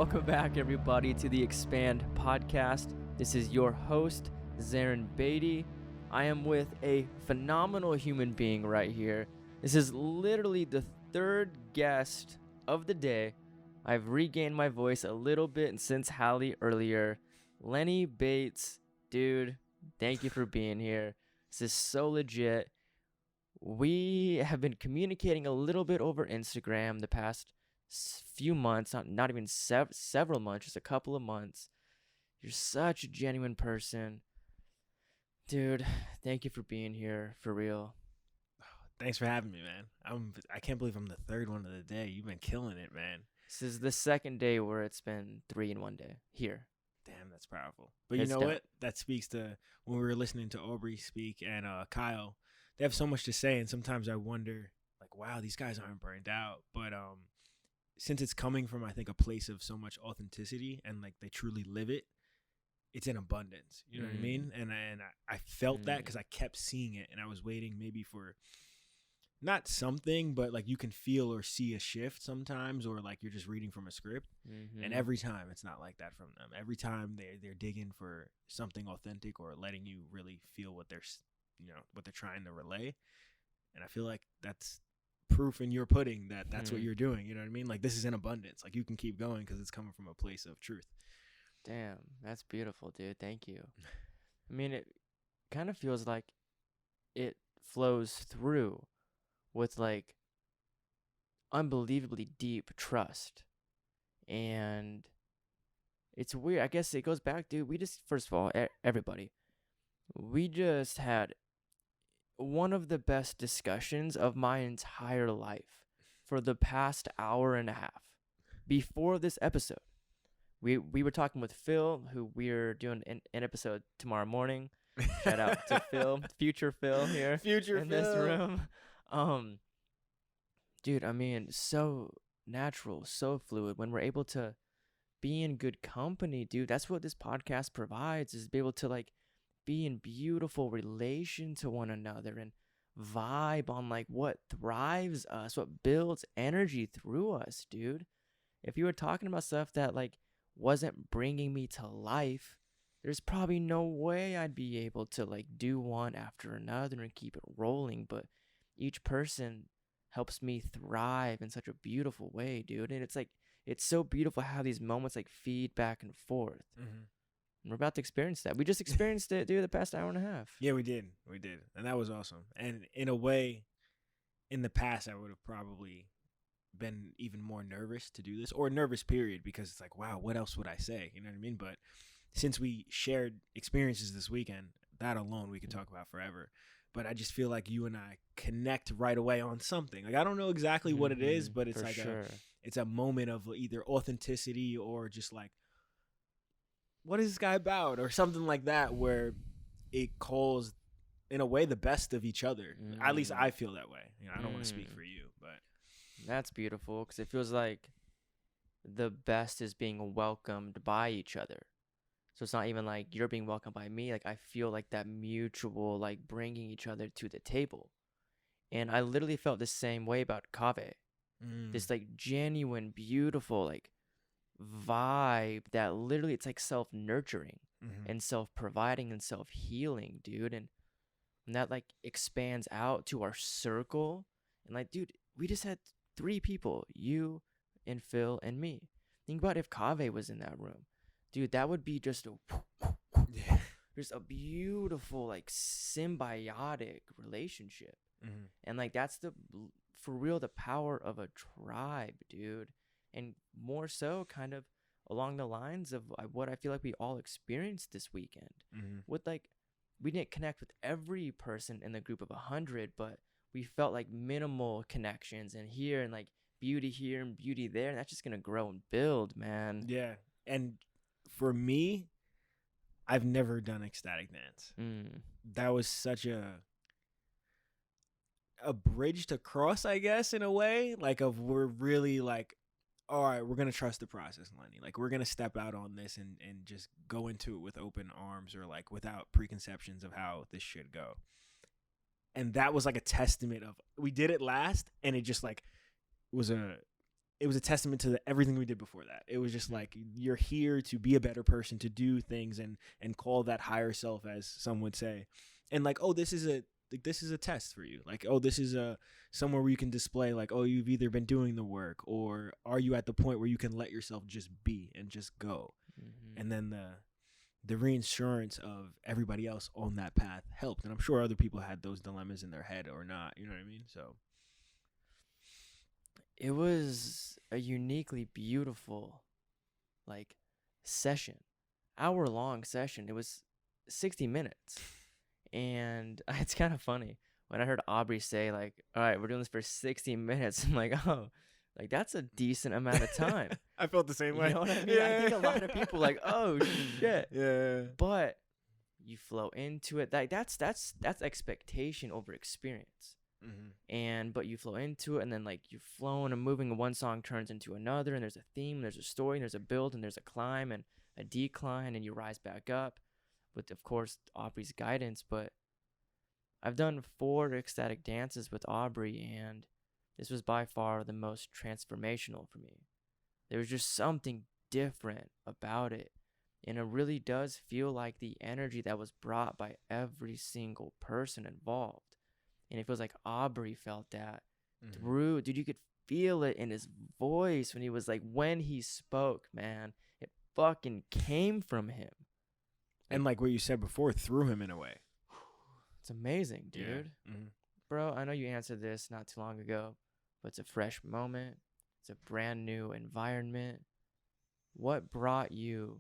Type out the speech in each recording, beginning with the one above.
Welcome back, everybody, to the Xpand podcast. This is your host, Zarin Beatty. I am with a phenomenal human being right here. This is literally the third guest of the day. I've regained my voice a little bit since Hallie earlier. Lenny Bates, dude, thank you for being here. This is so legit. We have been communicating a little bit over Instagram the past few months, not even several months, just a couple of months. You're such a genuine person. Dude, thank you for being here, for real. Thanks for having me, man. I can't believe I'm the third one of the day. You've been killing it, man. This is the second day where it's been 3 in one day here. Damn, that's powerful. But you know what? That speaks to when we were listening to Aubrey speak and Kyle. They have so much to say, and sometimes I wonder, like, wow, these guys aren't burned out. But since it's coming from, I think, a place of so much authenticity and, like, they truly live it, it's in abundance. You know what I mean? And I felt that because I kept seeing it, and I was waiting maybe for not something, but, like, you can feel or see a shift sometimes, or, like, you're just reading from a script. And every time it's not like that from them. Every time they're digging for something authentic or letting you really feel what they're trying to relay. And I feel like that's proof in your pudding that that's what you're doing. You know what I mean? Like, this is in abundance. Like, you can keep going because it's coming from a place of truth. Damn, that's beautiful, dude. Thank you. I mean, it kind of feels like it flows through with, like, unbelievably deep trust. And it's weird. I guess it goes back, dude. We just, first of all, everybody, we just had one of the best discussions of my entire life for the past hour and a half before this episode. We were talking with Phil, who we're doing an episode tomorrow morning. Shout out to Phil, future Phil here in this room. Dude, I mean, so natural, so fluid. When we're able to be in good company, dude, that's what this podcast provides, is be able to, like, be in beautiful relation to one another and vibe on, like, what thrives us, what builds energy through us, dude. If you were talking about stuff that, like, wasn't bringing me to life, there's probably no way I'd be able to, like, do one after another and keep it rolling. But each person helps me thrive in such a beautiful way, dude. And it's like, it's so beautiful how these moments, like, feed back and forth. And we're about to experience that. We just experienced it, dude, the past hour and a half. Yeah, we did. And that was awesome. And in a way, in the past, I would have probably been even more nervous to do this, or nervous period, because it's like, wow, what else would I say? You know what I mean? But since we shared experiences this weekend, that alone we could talk about forever. But I just feel like you and I connect right away on something. Like, I don't know exactly what it is, but it's like it's a moment of either authenticity or just like, what is this guy about, or something like that, where it calls, in a way, the best of each other. At least I feel that way. You know, I don't want to speak for you, but that's beautiful, because it feels like the best is being welcomed by each other. So it's not even like you're being welcomed by me. Like, I feel like that mutual, like, bringing each other to the table. And I literally felt the same way about Kaveh. This, like, genuine, beautiful, like, vibe that literally, it's like self-nurturing and self-providing and self-healing, dude. And that, like, expands out to our circle. And, like, dude, we just had 3 people, you and Phil and me. Think about if Kaveh was in that room. Dude, that would be just just a beautiful, like, symbiotic relationship. And, like, that's for real, the power of a tribe, dude. And more so kind of along the lines of what I feel like we all experienced this weekend. With, like, we didn't connect with every person in the group of 100, but we felt like minimal connections, and here, and, like, beauty here and beauty there. And that's just going to grow and build, man. Yeah. And for me, I've never done ecstatic dance. That was such a bridge to cross, I guess, in a way. Like, we're really like, all right, we're going to trust the process, Lenny. Like, we're going to step out on this and just go into it with open arms, or, like, without preconceptions of how this should go. And that was like a testament of, we did it last, and it just, like, was a it was a testament to everything we did before that. It was just like, you're here to be a better person, to do things and call that higher self, as some would say. And like, oh, this is a test for you. Like, oh, this is somewhere where you can display like, oh, you've either been doing the work, or are you at the point where you can let yourself just be and just go. And then the reinsurance of everybody else on that path helped. And I'm sure other people had those dilemmas in their head or not, you know what I mean? So it was a uniquely beautiful, like, session, hour-long session. It was 60 minutes. And it's kind of funny when I heard Aubrey say, like, all right, we're doing this for 60 minutes. I'm like, oh, like, that's a decent amount of time. I felt the same way. You know what I mean? Yeah. I think a lot of people like, oh, shit. Yeah. But you flow into it. Like, that's expectation over experience. But you flow into it, and then like you're flowing and moving, and one song turns into another, and there's a theme, there's a story, and there's a build, and there's a climb and a decline, and you rise back up with, of course, Aubrey's guidance. But I've done 4 ecstatic dances with Aubrey, and this was by far the most transformational for me. There was just something different about it, and it really does feel like the energy that was brought by every single person involved. And it feels like Aubrey felt that through, dude, you could feel it in his voice when he was like, when he spoke, man, it fucking came from him. And like what you said before, threw him in a way. It's amazing, dude. Yeah. Bro, I know you answered this not too long ago, but it's a fresh moment. It's a brand new environment. What brought you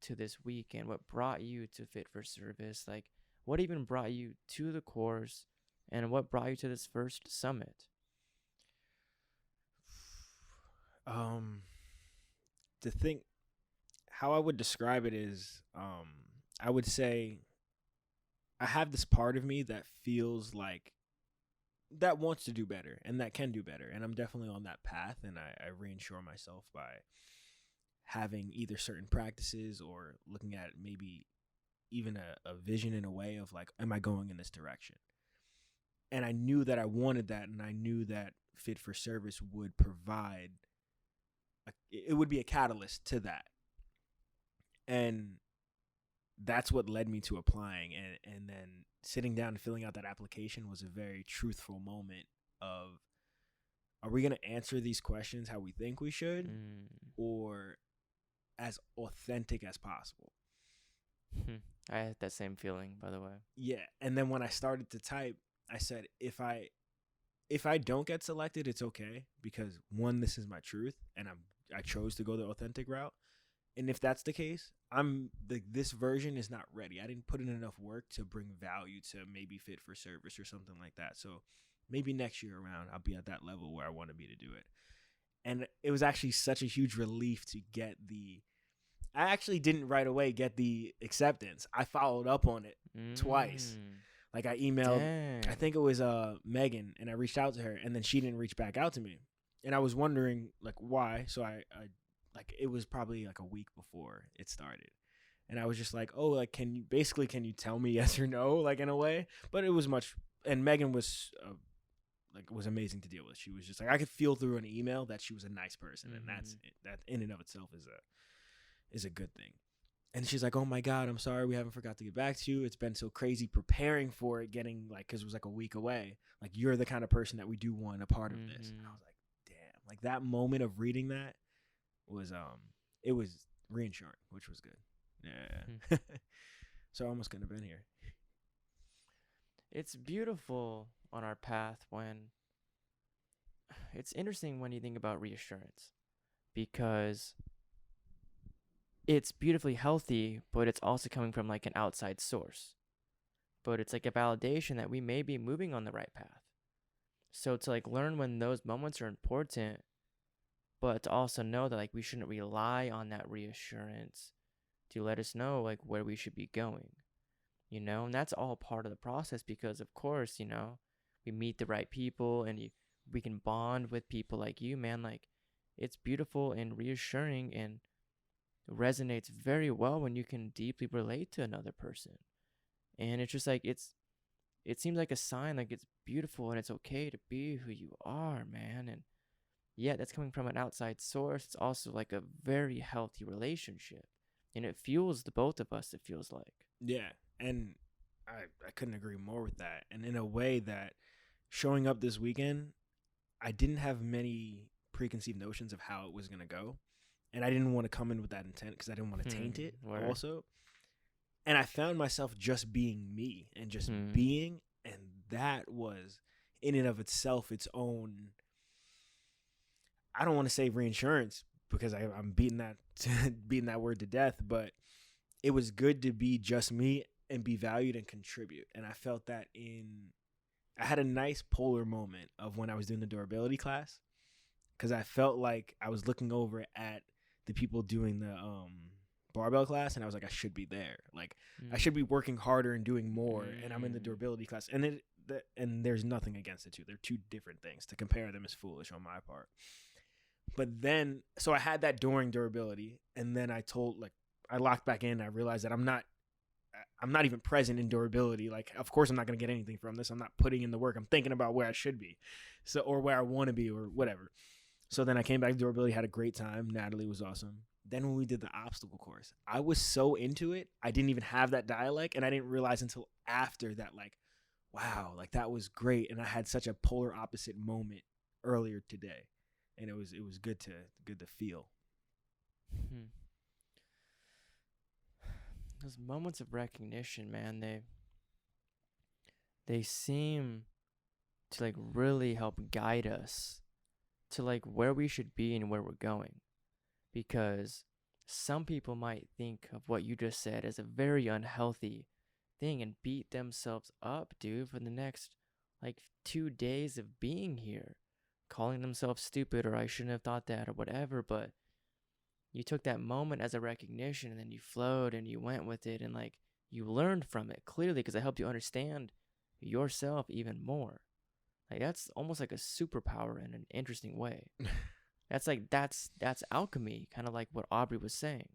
to this weekend? What brought you to Fit for Service? Like, what even brought you to the course? And what brought you to this first summit? To think how I would describe it is, I would say I have this part of me that feels like that wants to do better and that can do better. And I'm definitely on that path. And I reinsure myself by having either certain practices or looking at maybe even a vision in a way of like, am I going in this direction? And I knew that I wanted that, and I knew that Fit for Service would provide, it would be a catalyst to that. And that's what led me to applying. And then sitting down and filling out that application was a very truthful moment of, are we going to answer these questions how we think we should, or as authentic as possible? I had that same feeling, by the way. Yeah. And then when I started to type, I said, if I don't get selected, it's okay, because one, this is my truth, and I chose to go the authentic route. And if that's the case, this version is not ready. I didn't put in enough work to bring value to maybe Fit for Service or something like that. So maybe next year around, I'll be at that level where I want to be to do it. And it was actually such a huge relief to get I actually didn't right away get the acceptance. I followed up on it twice. Like I emailed, I think it was Megan, and I reached out to her, and then she didn't reach back out to me. And I was wondering like why. So I like, it was probably like a week before it started. And I was just like, oh, like, can you tell me yes or no, like, in a way? But it was and Megan was was amazing to deal with. She was just like, I could feel through an email that she was a nice person. And that in and of itself is a good thing. And she's like, oh my God, I'm sorry, we haven't forgot to get back to you. It's been so crazy preparing for it, getting like, because it was like a week away. Like, you're the kind of person that we do want a part of this. And I was like, damn. Like, that moment of reading that was, it was reassuring, which was good. Yeah. So I almost couldn't have been here. It's beautiful on our path when, it's interesting when you think about reassurance, because it's beautifully healthy, but it's also coming from like an outside source. But it's like a validation that we may be moving on the right path. So to like learn when those moments are important, but to also know that like we shouldn't rely on that reassurance to let us know like where we should be going. You know, and that's all part of the process, because of course, you know, we meet the right people, and we can bond with people like you, man. Like, it's beautiful and reassuring, and resonates very well when you can deeply relate to another person. And it's just like, it seems like a sign, like it's beautiful and it's okay to be who you are, man. And yeah, that's coming from an outside source. It's also like a very healthy relationship. And it fuels the both of us, it feels like. Yeah. And I couldn't agree more with that. And in a way that showing up this weekend, I didn't have many preconceived notions of how it was going to go. And I didn't want to come in with that intent because I didn't want to taint it also. And I found myself just being me and just being. And that was in and of itself its own, I don't want to say reinsurance because I'm beating that word to death, but it was good to be just me and be valued and contribute. And I felt that I had a nice polar moment of when I was doing the durability class, because I felt like I was looking over at the people doing the barbell class, and I was like, I should be there. Like, I should be working harder and doing more, and I'm in the durability class. And and there's nothing against the two. They're two different things. To compare them is foolish on my part. But then, so I had that during durability, and then I locked back in. I realized that I'm not even present in durability. Like, of course, I'm not going to get anything from this. I'm not putting in the work. I'm thinking about where I should be, or where I want to be, or whatever. So then I came back to durability, had a great time. Natalie was awesome. Then when we did the obstacle course, I was so into it. I didn't even have that dialect, and I didn't realize until after that, like, wow, like that was great. And I had such a polar opposite moment earlier today, and it was good to feel. Those moments of recognition, man, they seem to like really help guide us to like where we should be and where we're going. Because some people might think of what you just said as a very unhealthy thing and beat themselves up, dude, for the next like 2 days of being here, calling themselves stupid or I shouldn't have thought that or whatever. But you took that moment as a recognition, and then you flowed and you went with it, and like you learned from it clearly because it helped you understand yourself even more. Like that's almost like a superpower in an interesting way. That's like that's alchemy, kind of like what Aubrey was saying.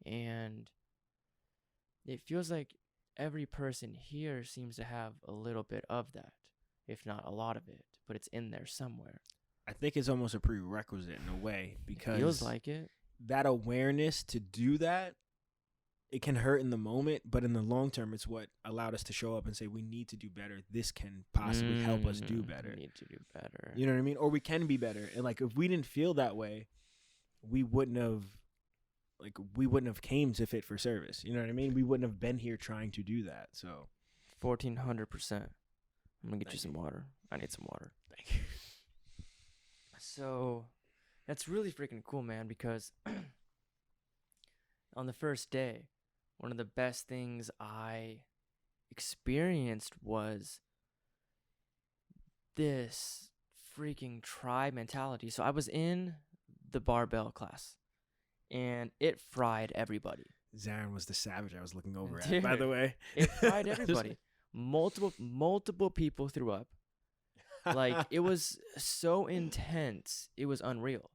And it feels like every person here seems to have a little bit of that, if not a lot of it, but it's in there somewhere. I think it's almost a prerequisite in a way, because it feels like it. That awareness to do that, it can hurt in the moment, but in the long term, it's what allowed us to show up and say, we need to do better. This can possibly help us do better. We need to do better. You know what I mean? Or we can be better. And like, if we didn't feel that way, we wouldn't have came to Fit for Service. You know what I mean? We wouldn't have been here trying to do that. So 1400%. I'm going to get you some water. I need some water. Thank you. So that's really freaking cool, man, because on the first day, one of the best things I experienced was this freaking tribe mentality. So I was in the barbell class, and it fried everybody. Zarin was the savage I was looking over Dude, at, by the way. It fried everybody. Multiple people threw up. Like, it was so intense. It was unreal.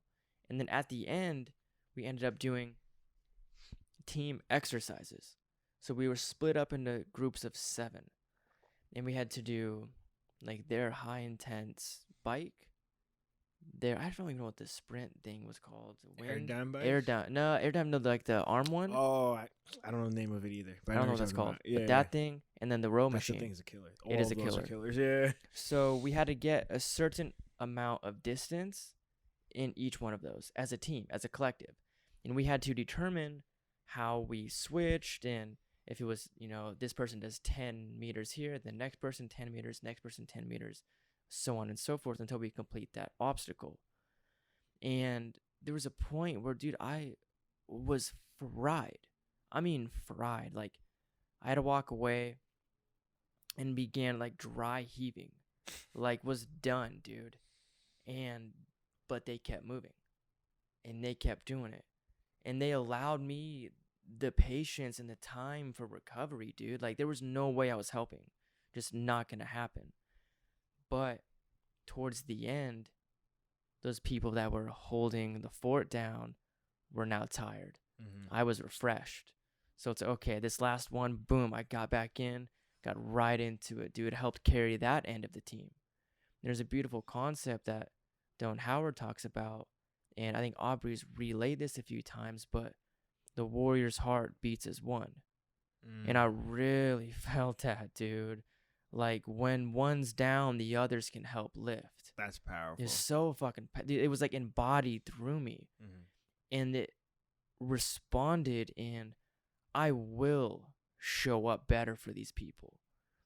And then at the end, we ended up doing team exercises. So we were split up into groups of 7. And we had to do, like, their high intense bike. I don't even know what the sprint thing was called. Air down bike? Air down. No, like the arm one. Oh, I don't know the name of it either. But I don't know what that's called. Yeah, but that thing, and then the row machine. That thing's a killer. It is a killer. Killers, yeah. So we had to get a certain amount of distance in each one of those as a team, as a collective. And we had to determine how we switched, and if it was, this person does 10 meters here, the next person 10 meters, next person 10 meters, so on and so forth until we complete that obstacle. And there was a point where, dude, I was fried. I mean, fried. Like, I had to walk away and began, like, dry heaving. Like, was done, dude. But they kept moving. And they kept doing it. And they allowed me the patience and the time for recovery, dude. Like, there was no way I was helping. Just not going to happen. But towards the end, those people that were holding the fort down were now tired. Mm-hmm. I was refreshed. So it's okay, this last one, boom, I got back in, got right into it, dude. It helped carry that end of the team. There's a beautiful concept that Don Howard talks about, and I think Aubrey's relayed this a few times, but the warrior's heart beats as one. And I really felt that, dude. Like, when one's down, the others can help lift. That's powerful. It's so fucking, it was like embodied through me. And it responded in, I will show up better for these people.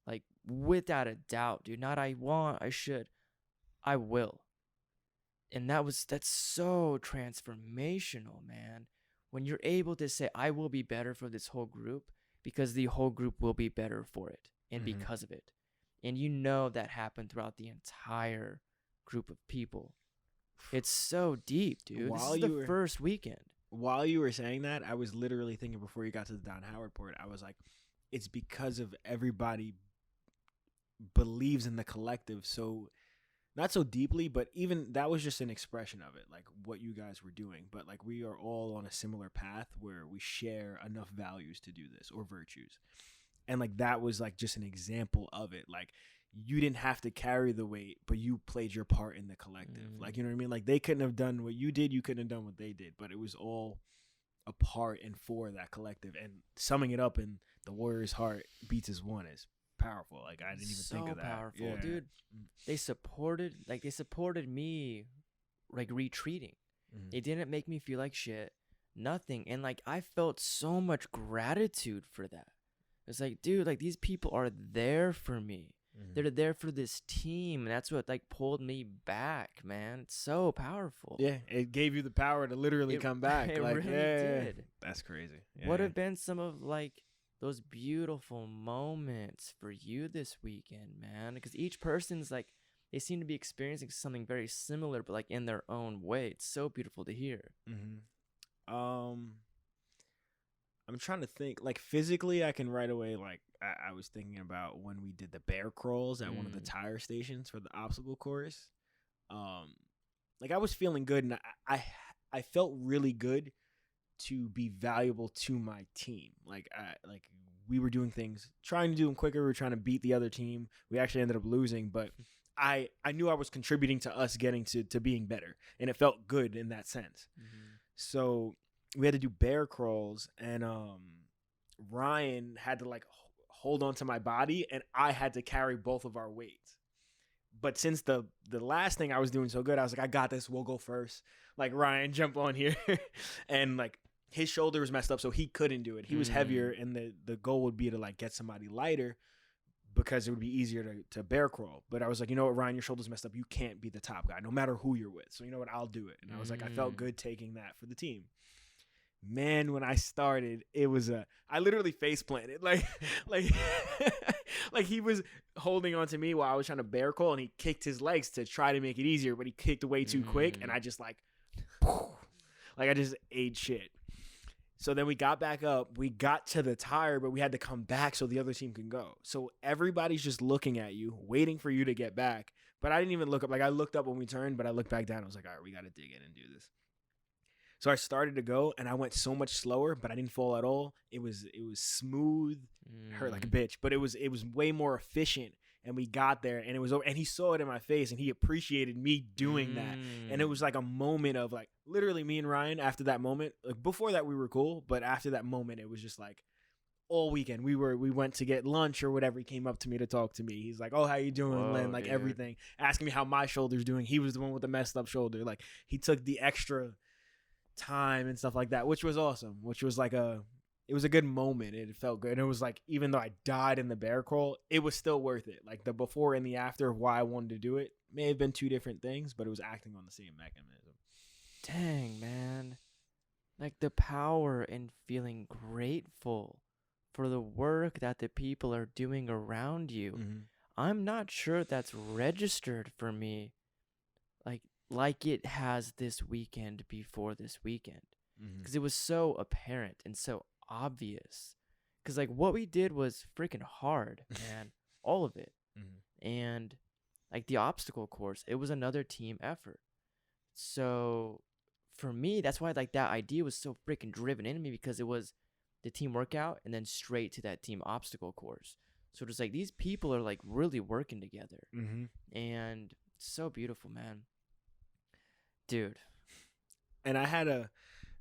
Like, without a doubt, dude. Not I want, I should. I will. And that's so transformational, man. When you're able to say, I will be better for this whole group because the whole group will be better for it and because of it. And you know that happened throughout the entire group of people. It's so deep, dude. This is the first weekend. While you were saying that, I was literally thinking before you got to the Don Howard part, I was like, it's because of everybody believes in the collective so not so deeply, but even that was just an expression of it, like what you guys were doing. But like we are all on a similar path where we share enough values to do this, or virtues. And like that was like just an example of it. Like you didn't have to carry the weight, but you played your part in the collective. Like, you know what I mean? Like they couldn't have done what you did, you couldn't have done what they did, but it was all a part and for that collective. And summing it up in the warrior's heart beats as one is powerful. Like I didn't even think of that. Powerful, dude. They supported me like retreating. They didn't make me feel like shit. Nothing. And like I felt so much gratitude for that. It's like, dude, like these people are there for me. They're there for this team. And that's what like pulled me back, man. It's so powerful. Yeah, it gave you the power to literally come back. It like, really did. That's crazy. What have been some of like those beautiful moments for you this weekend, man? Because each person's like, they seem to be experiencing something very similar, but like in their own way. It's so beautiful to hear. I'm trying to think. Like physically, I can right away. Like I was thinking about when we did the bear crawls at one of the tire stations for the obstacle course. Like I was feeling good, and I felt really good to be valuable to my team. Like we were doing things, trying to do them quicker. We were trying to beat the other team. We actually ended up losing, but I knew I was contributing to us getting to being better, and it felt good in that sense. So we had to do bear crawls, and Ryan had to like hold on to my body, and I had to carry both of our weights. But since the last thing I was doing so good, I was like, I got this. We'll go first. Like, Ryan, jump on here. And like his shoulder was messed up, so he couldn't do it. He was heavier, and the goal would be to like get somebody lighter because it would be easier to bear crawl. But I was like, you know what, Ryan, your shoulder's messed up. You can't be the top guy, no matter who you're with. So you know what, I'll do it. And I was like, I felt good taking that for the team. Man, when I started, it was I literally face planted. Like like he was holding on to me while I was trying to bear crawl, and he kicked his legs to try to make it easier, but he kicked way too quick, and I just like I just ate shit. So then we got back up. We got to the tire, but we had to come back so the other team can go. So everybody's just looking at you, waiting for you to get back. But I didn't even look up. Like I looked up when we turned, but I looked back down. I was like, all right, we got to dig in and do this. So I started to go, and I went so much slower, but I didn't fall at all. It was smooth, hurt like a bitch, but it was way more efficient. And we got there, and it was over. And he saw it in my face, and he appreciated me doing that. And it was like a moment of like literally me and Ryan. After that moment, like before that we were cool, but after that moment, it was just like all weekend we went to get lunch or whatever. He came up to me to talk to me. He's like, "Oh, how you doing, Len?" Like everything, asking me how my shoulder's doing. He was the one with the messed up shoulder. Like he took the extra time and stuff like that, which was awesome, which was like it was a good moment. It felt good. And it was like, even though I died in the bear crawl, it was still worth it. Like the before and the after of why I wanted to do it may have been two different things, but it was acting on the same mechanism. Dang, man. Like the power in feeling grateful for the work that the people are doing around you. I'm not sure that's registered for me like it has this weekend before this weekend, because it was so apparent and so obvious, because like what we did was freaking hard, man. All of it. And like the obstacle course, it was another team effort. So for me, that's why like that idea was so freaking driven into me, because it was the team workout and then straight to that team obstacle course. So it's like these people are like really working together, and it's so beautiful, man. Dude. And I had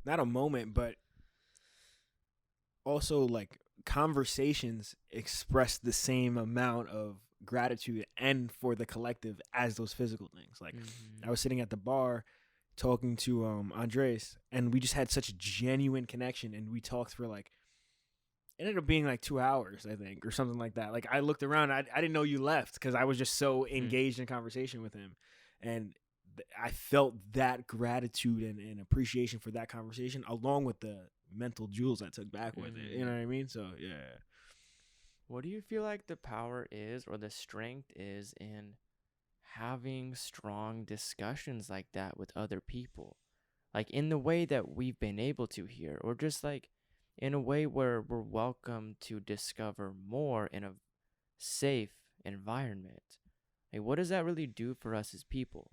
not a moment, but also like conversations express the same amount of gratitude and for the collective as those physical things. Like I was sitting at the bar talking to Andres, and we just had such a genuine connection, and we talked for like, it ended up being like 2 hours, I think, or something like that. Like I looked around, I didn't know you left because I was just so engaged in conversation with him, and I felt that gratitude and appreciation for that conversation, along with the mental jewels I took back with it. You know what I mean? So yeah. What do you feel like the power is, or the strength is, in having strong discussions like that with other people? Like in the way that we've been able to here, or just like in a way where we're welcome to discover more in a safe environment. Like, what does that really do for us as people?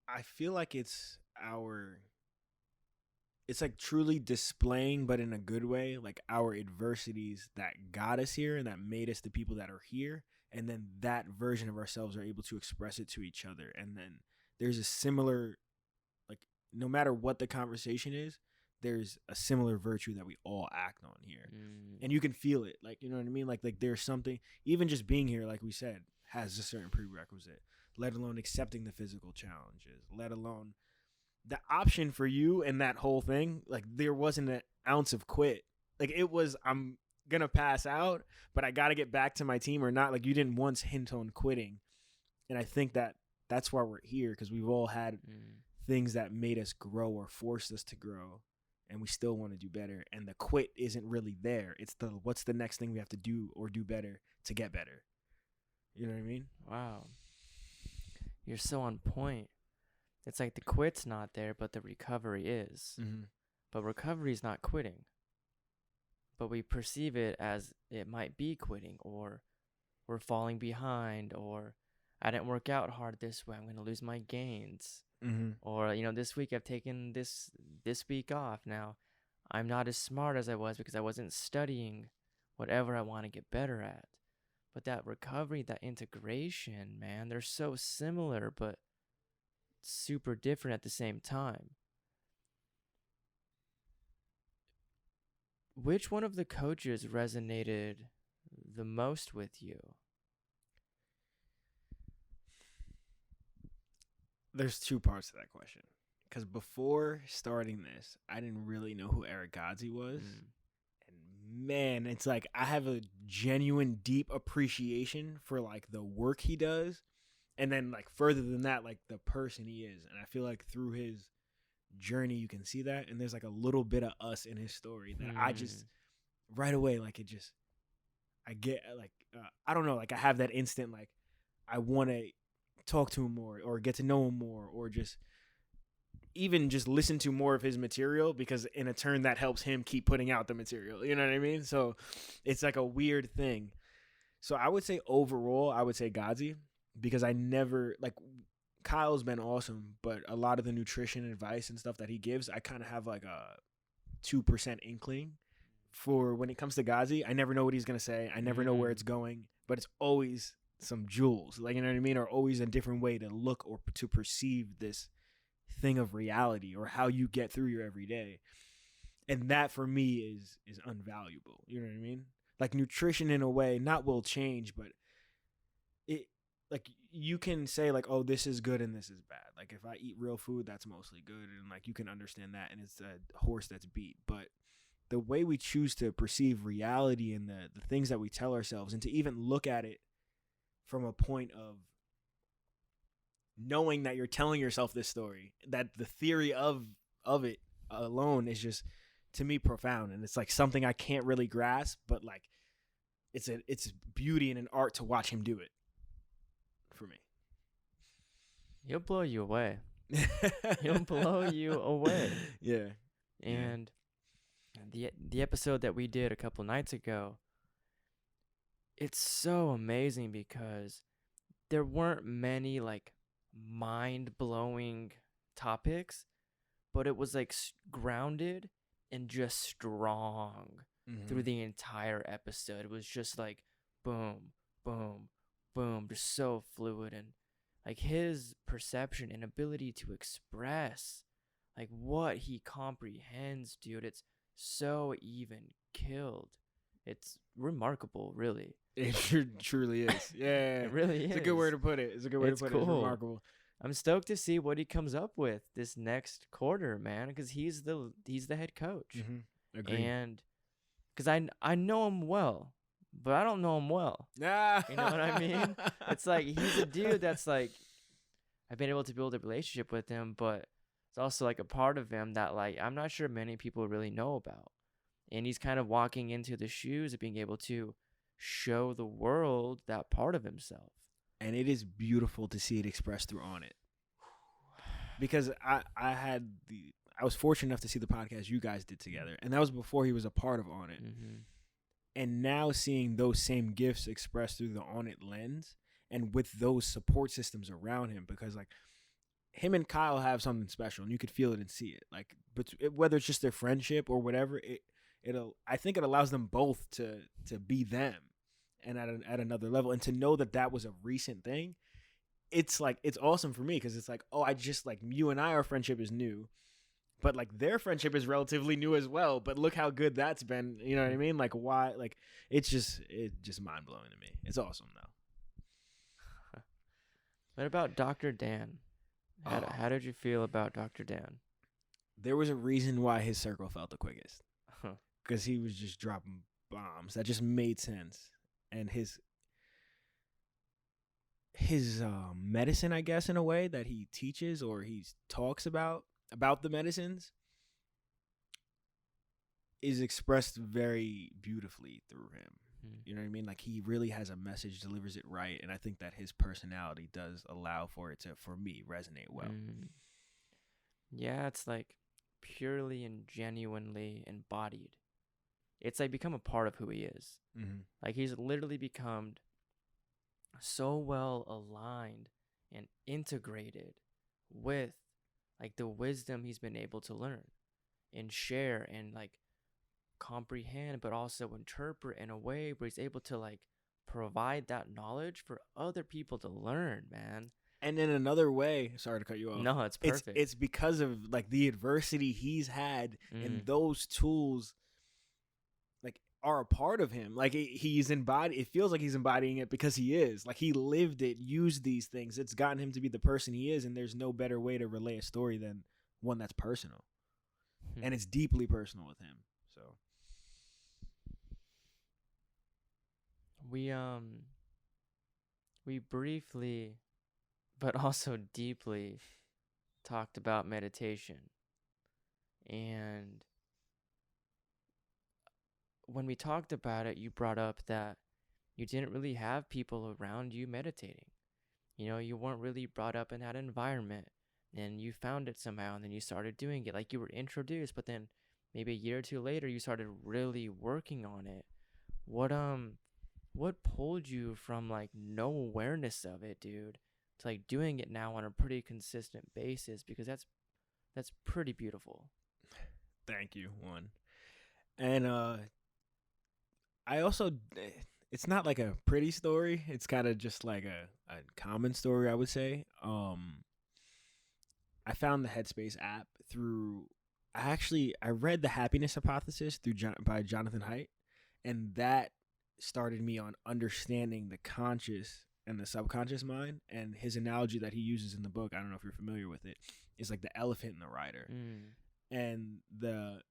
I feel like it's like truly displaying, but in a good way, like our adversities that got us here and that made us the people that are here. And then that version of ourselves are able to express it to each other. And then there's a similar, like, no matter what the conversation is, there's a similar virtue that we all act on here. And you can feel it. Like, you know what I mean? Like there's something, even just being here, like we said, has a certain prerequisite, let alone accepting the physical challenges, let alone the option for you and that whole thing. Like there wasn't an ounce of quit. Like it was, I'm going to pass out, but I got to get back to my team or not. Like you didn't once hint on quitting. And I think that that's why we're here, because we've all had things that made us grow or forced us to grow, and we still want to do better. And the quit isn't really there. It's the, what's the next thing we have to do or do better to get better? You know what I mean? Wow. You're so on point. It's like the quit's not there, but the recovery is. But recovery is not quitting. But we perceive it as it might be quitting, or we're falling behind, or I didn't work out hard this way, I'm going to lose my gains. Or, you know, this week I've taken this week off. Now, I'm not as smart as I was because I wasn't studying whatever I want to get better at. But that recovery, that integration, man, they're so similar, but super different at the same time. Which one of the coaches resonated the most with you? There's two parts to that question. Because before starting this, I didn't really know who Eric Godsey was. And man, it's like I have a genuine, deep appreciation for like the work he does. And then like further than that, like the person he is. And I feel like through his journey, you can see that. And there's like a little bit of us in his story that I just, right away, like it just, I get like, I don't know, like I have that instant, like I want to talk to him more or get to know him more, or just even just listen to more of his material, because in a turn that helps him keep putting out the material. You know what I mean? So it's like a weird thing. So I would say overall, I would say Godsey, because I never, like, Kyle's been awesome, but a lot of the nutrition advice and stuff that he gives, I kind of have like a 2% inkling for when it comes to Godsey. I never know what he's going to say. I never know where it's going, but it's always some jewels, like, you know what I mean? Or always a different way to look or to perceive this thing of reality, or how you get through your everyday. And that for me is unvaluable. You know what I mean? Like nutrition in a way, not will change, but it, like you can say like, oh, this is good and this is bad. Like if I eat real food, that's mostly good. And like you can understand that, and it's a horse that's beat. But the way we choose to perceive reality and the things that we tell ourselves, and to even look at it from a point of knowing that you're telling yourself this story, that the theory of it alone is just, to me, profound. And it's like something I can't really grasp, but like it's beauty and an art to watch him do it for me. He'll blow you away. He'll blow you away. Yeah. And the episode that we did a couple nights ago, it's so amazing because there weren't many like mind-blowing topics, but it was like grounded and just strong through the entire episode. It was just like boom, boom, boom, just so fluid. And like his perception and ability to express like what he comprehends, dude, it's so even killed. It's remarkable, really. It truly is. Yeah. It really is. It's a good word to put it. It's a good way to put it. It's remarkable. I'm stoked to see what he comes up with this next quarter, man, because he's the head coach. Mm-hmm. Agreed. And because I know him well, but I don't know him well. You know what I mean? It's like he's a dude that's like, I've been able to build a relationship with him, but it's also like a part of him that like I'm not sure many people really know about. And he's kind of walking into the shoes of being able to show the world that part of himself. And it is beautiful to see it expressed through On It. Because I was fortunate enough to see the podcast you guys did together. And that was before he was a part of On It. Mm-hmm. And now seeing those same gifts expressed through the On It lens and with those support systems around him, because like him and Kyle have something special and you could feel it and see it. Like, but whether it's just their friendship or whatever, I think it allows them both to be them and at another level, and to know that was a recent thing. It's like, it's awesome for me, because it's like, oh, I just like you and I, our friendship is new, but like their friendship is relatively new as well. But look how good that's been. You know what I mean? Like why? Like it's just mind blowing to me. It's awesome though. What about Dr. Dan? How did you feel about Dr. Dan? There was a reason why his circle felt the quickest, because he was just dropping bombs that just made sense. And his medicine, I guess, in a way that he teaches or he talks about the medicines is expressed very beautifully through him. You know what I mean? Like he really has a message, delivers it right. And I think that his personality does allow for it to, for me, resonate well. Yeah, it's like purely and genuinely embodied. It's like become a part of who he is. Mm-hmm. Like he's literally become so well aligned and integrated with like the wisdom he's been able to learn and share and like comprehend, but also interpret in a way where he's able to like provide that knowledge for other people to learn, man. And in another way, sorry to cut you off. No, it's perfect. It's because of like the adversity he's had, and those tools like are a part of him. Like he's embodied. It feels like he's embodying it because he is. Like he lived it, used these things. It's gotten him to be the person he is, and there's no better way to relay a story than one that's personal. And it's deeply personal with him. So we briefly but also deeply talked about meditation. And when we talked about it, you brought up that you didn't really have people around you meditating. You know, you weren't really brought up in that environment, and you found it somehow, and then you started doing it. Like you were introduced, but then maybe a year or two later, you started really working on it. What pulled you from like no awareness of it, dude, to like doing it now on a pretty consistent basis? Because that's pretty beautiful. Thank you, one. And I also, it's not like a pretty story. It's kind of just like a common story, I would say. I found the Headspace app through, I read The Happiness Hypothesis by Jonathan Haidt, and that started me on understanding the conscious and the subconscious mind. And his analogy that he uses in the book, I don't know if you're familiar with it, is like the elephant and the rider. And the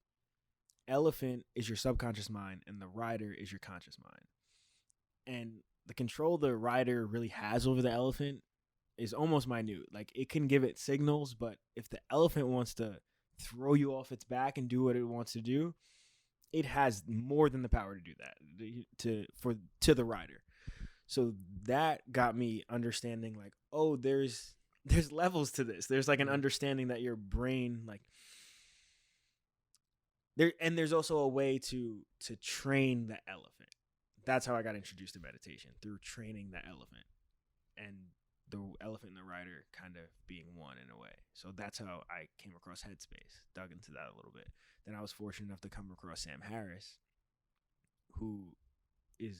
elephant is your subconscious mind, and the rider is your conscious mind. And the control the rider really has over the elephant is almost minute. Like it can give it signals, but if the elephant wants to throw you off its back and do what it wants to do, it has more than the power to do that to the rider. So that got me understanding like, oh, there's levels to this. There's like an understanding that your brain like there, and there's also a way to train the elephant. That's how I got introduced to meditation, through training the elephant, and the elephant and the rider kind of being one in a way. So that's how I came across Headspace, dug into that a little bit. Then I was fortunate enough to come across Sam Harris, who is,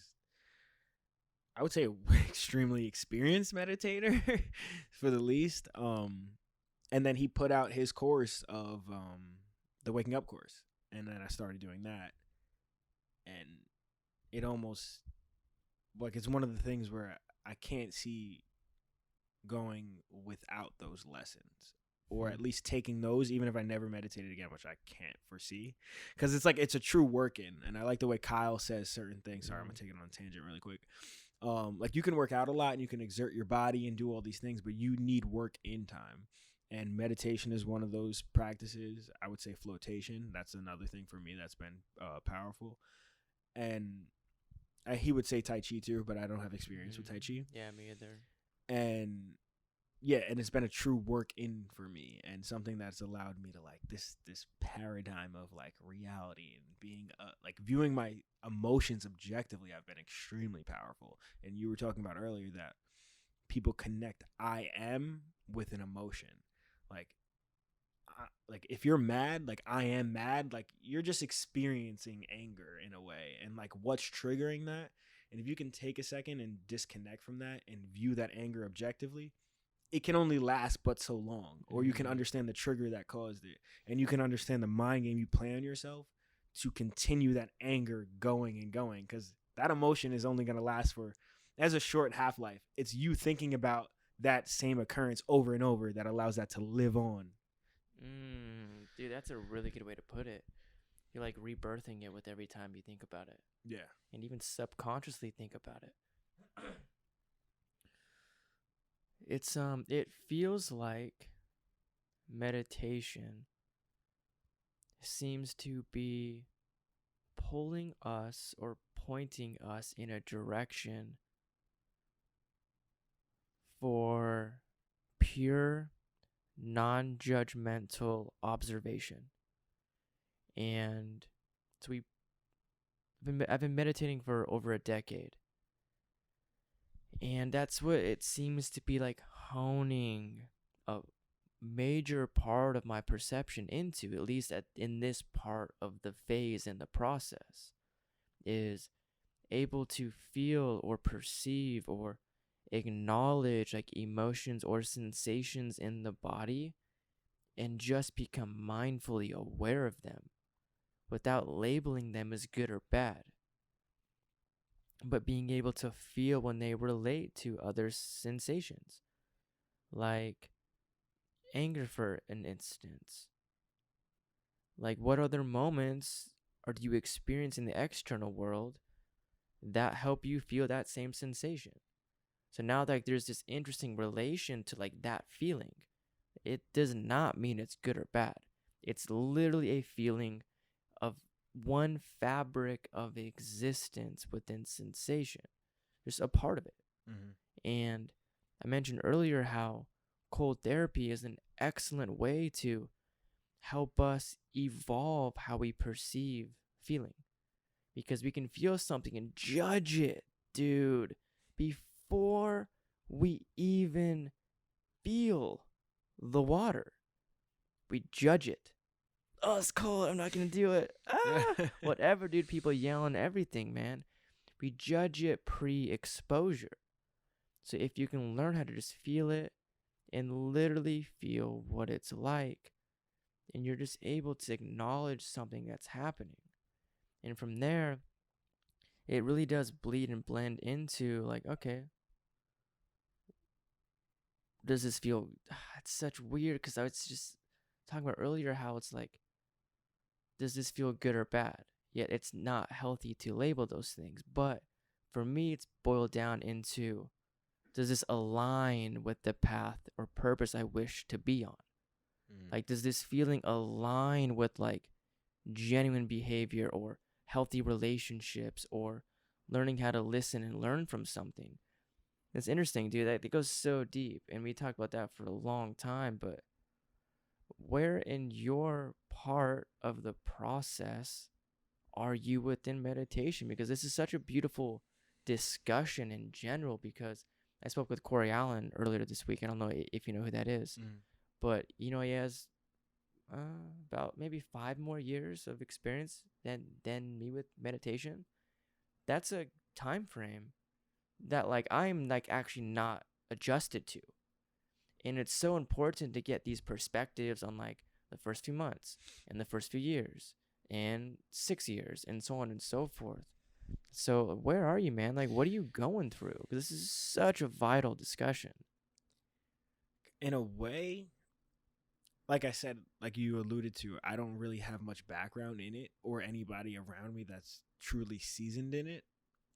I would say extremely experienced meditator for the least. And then he put out his course of the Waking Up course, and then I started doing that, and it almost like it's one of the things where I can't see going without those lessons, or at least taking those, even if I never meditated again, which I can't foresee, because it's like it's a true work-in. And I like the way Kyle says certain things. Sorry, I'm gonna take it on a tangent really quick. Like you can work out a lot and you can exert your body and do all these things, but you need work in time. And meditation is one of those practices. I would say flotation. That's another thing for me that's been powerful. And he would say Tai Chi too, but I don't have experience with Tai Chi. Yeah, me either. And yeah, and it's been a true work in for me, and something that's allowed me to like this paradigm of like reality and being like viewing my emotions objectively. I've been extremely powerful. And you were talking about earlier that people connect I am with an emotion. Like if you're mad, like I am mad, like you're just experiencing anger in a way, and like what's triggering that. And if you can take a second and disconnect from that and view that anger objectively, it can only last but so long. Or you can understand the trigger that caused it, and you can understand the mind game you play on yourself to continue that anger going and going, because that emotion is only going to last for as a short half-life. It's you thinking about that same occurrence over and over that allows that to live on. Dude, that's a really good way to put it. You're like rebirthing it with every time you think about it. Yeah. And even subconsciously think about it. It feels like meditation seems to be pulling us or pointing us in a direction for pure non-judgmental observation. And so I've been meditating for over a decade, and that's what it seems to be like honing a major part of my perception into, at least in this part of the phase in the process, is able to feel or perceive or acknowledge like emotions or sensations in the body and just become mindfully aware of them without labeling them as good or bad, but being able to feel when they relate to other sensations, like anger for an instance. Like what other moments do you experience in the external world that help you feel that same sensation? So now like there's this interesting relation to like that feeling. It does not mean it's good or bad. It's literally a feeling of one fabric of existence within sensation. Just a part of it. And I mentioned earlier how cold therapy is an excellent way to help us evolve how we perceive feeling. Because we can feel something and judge it, dude, before we even feel the water. We judge it. Oh, it's cold. I'm not going to do it. Whatever, dude. People yell and everything, man. We judge it pre-exposure. So if you can learn how to just feel it and literally feel what it's like, and you're just able to acknowledge something that's happening. And from there, it really does bleed and blend into like, okay, does this feel, it's such weird, because I was just talking about earlier how it's like, does this feel good or bad? Yet it's not healthy to label those things. But for me, it's boiled down into, does this align with the path or purpose I wish to be on? Like, does this feeling align with like genuine behavior or healthy relationships or learning how to listen and learn from something? It's interesting, dude. It goes so deep, and we talked about that for a long time. But where in your part of the process are you within meditation? Because this is such a beautiful discussion in general, because I spoke with Corey Allen earlier this week. I don't know if you know who that is, but you know, he has about maybe 5 more years of experience than me with meditation. That's a time frame that like I'm like actually not adjusted to. And it's so important to get these perspectives on like the first few months and the first few years and 6 years and so on and so forth. So where are you, man? Like, what are you going through? Because this is such a vital discussion. In a way, like I said, like you alluded to, I don't really have much background in it or anybody around me that's truly seasoned in it.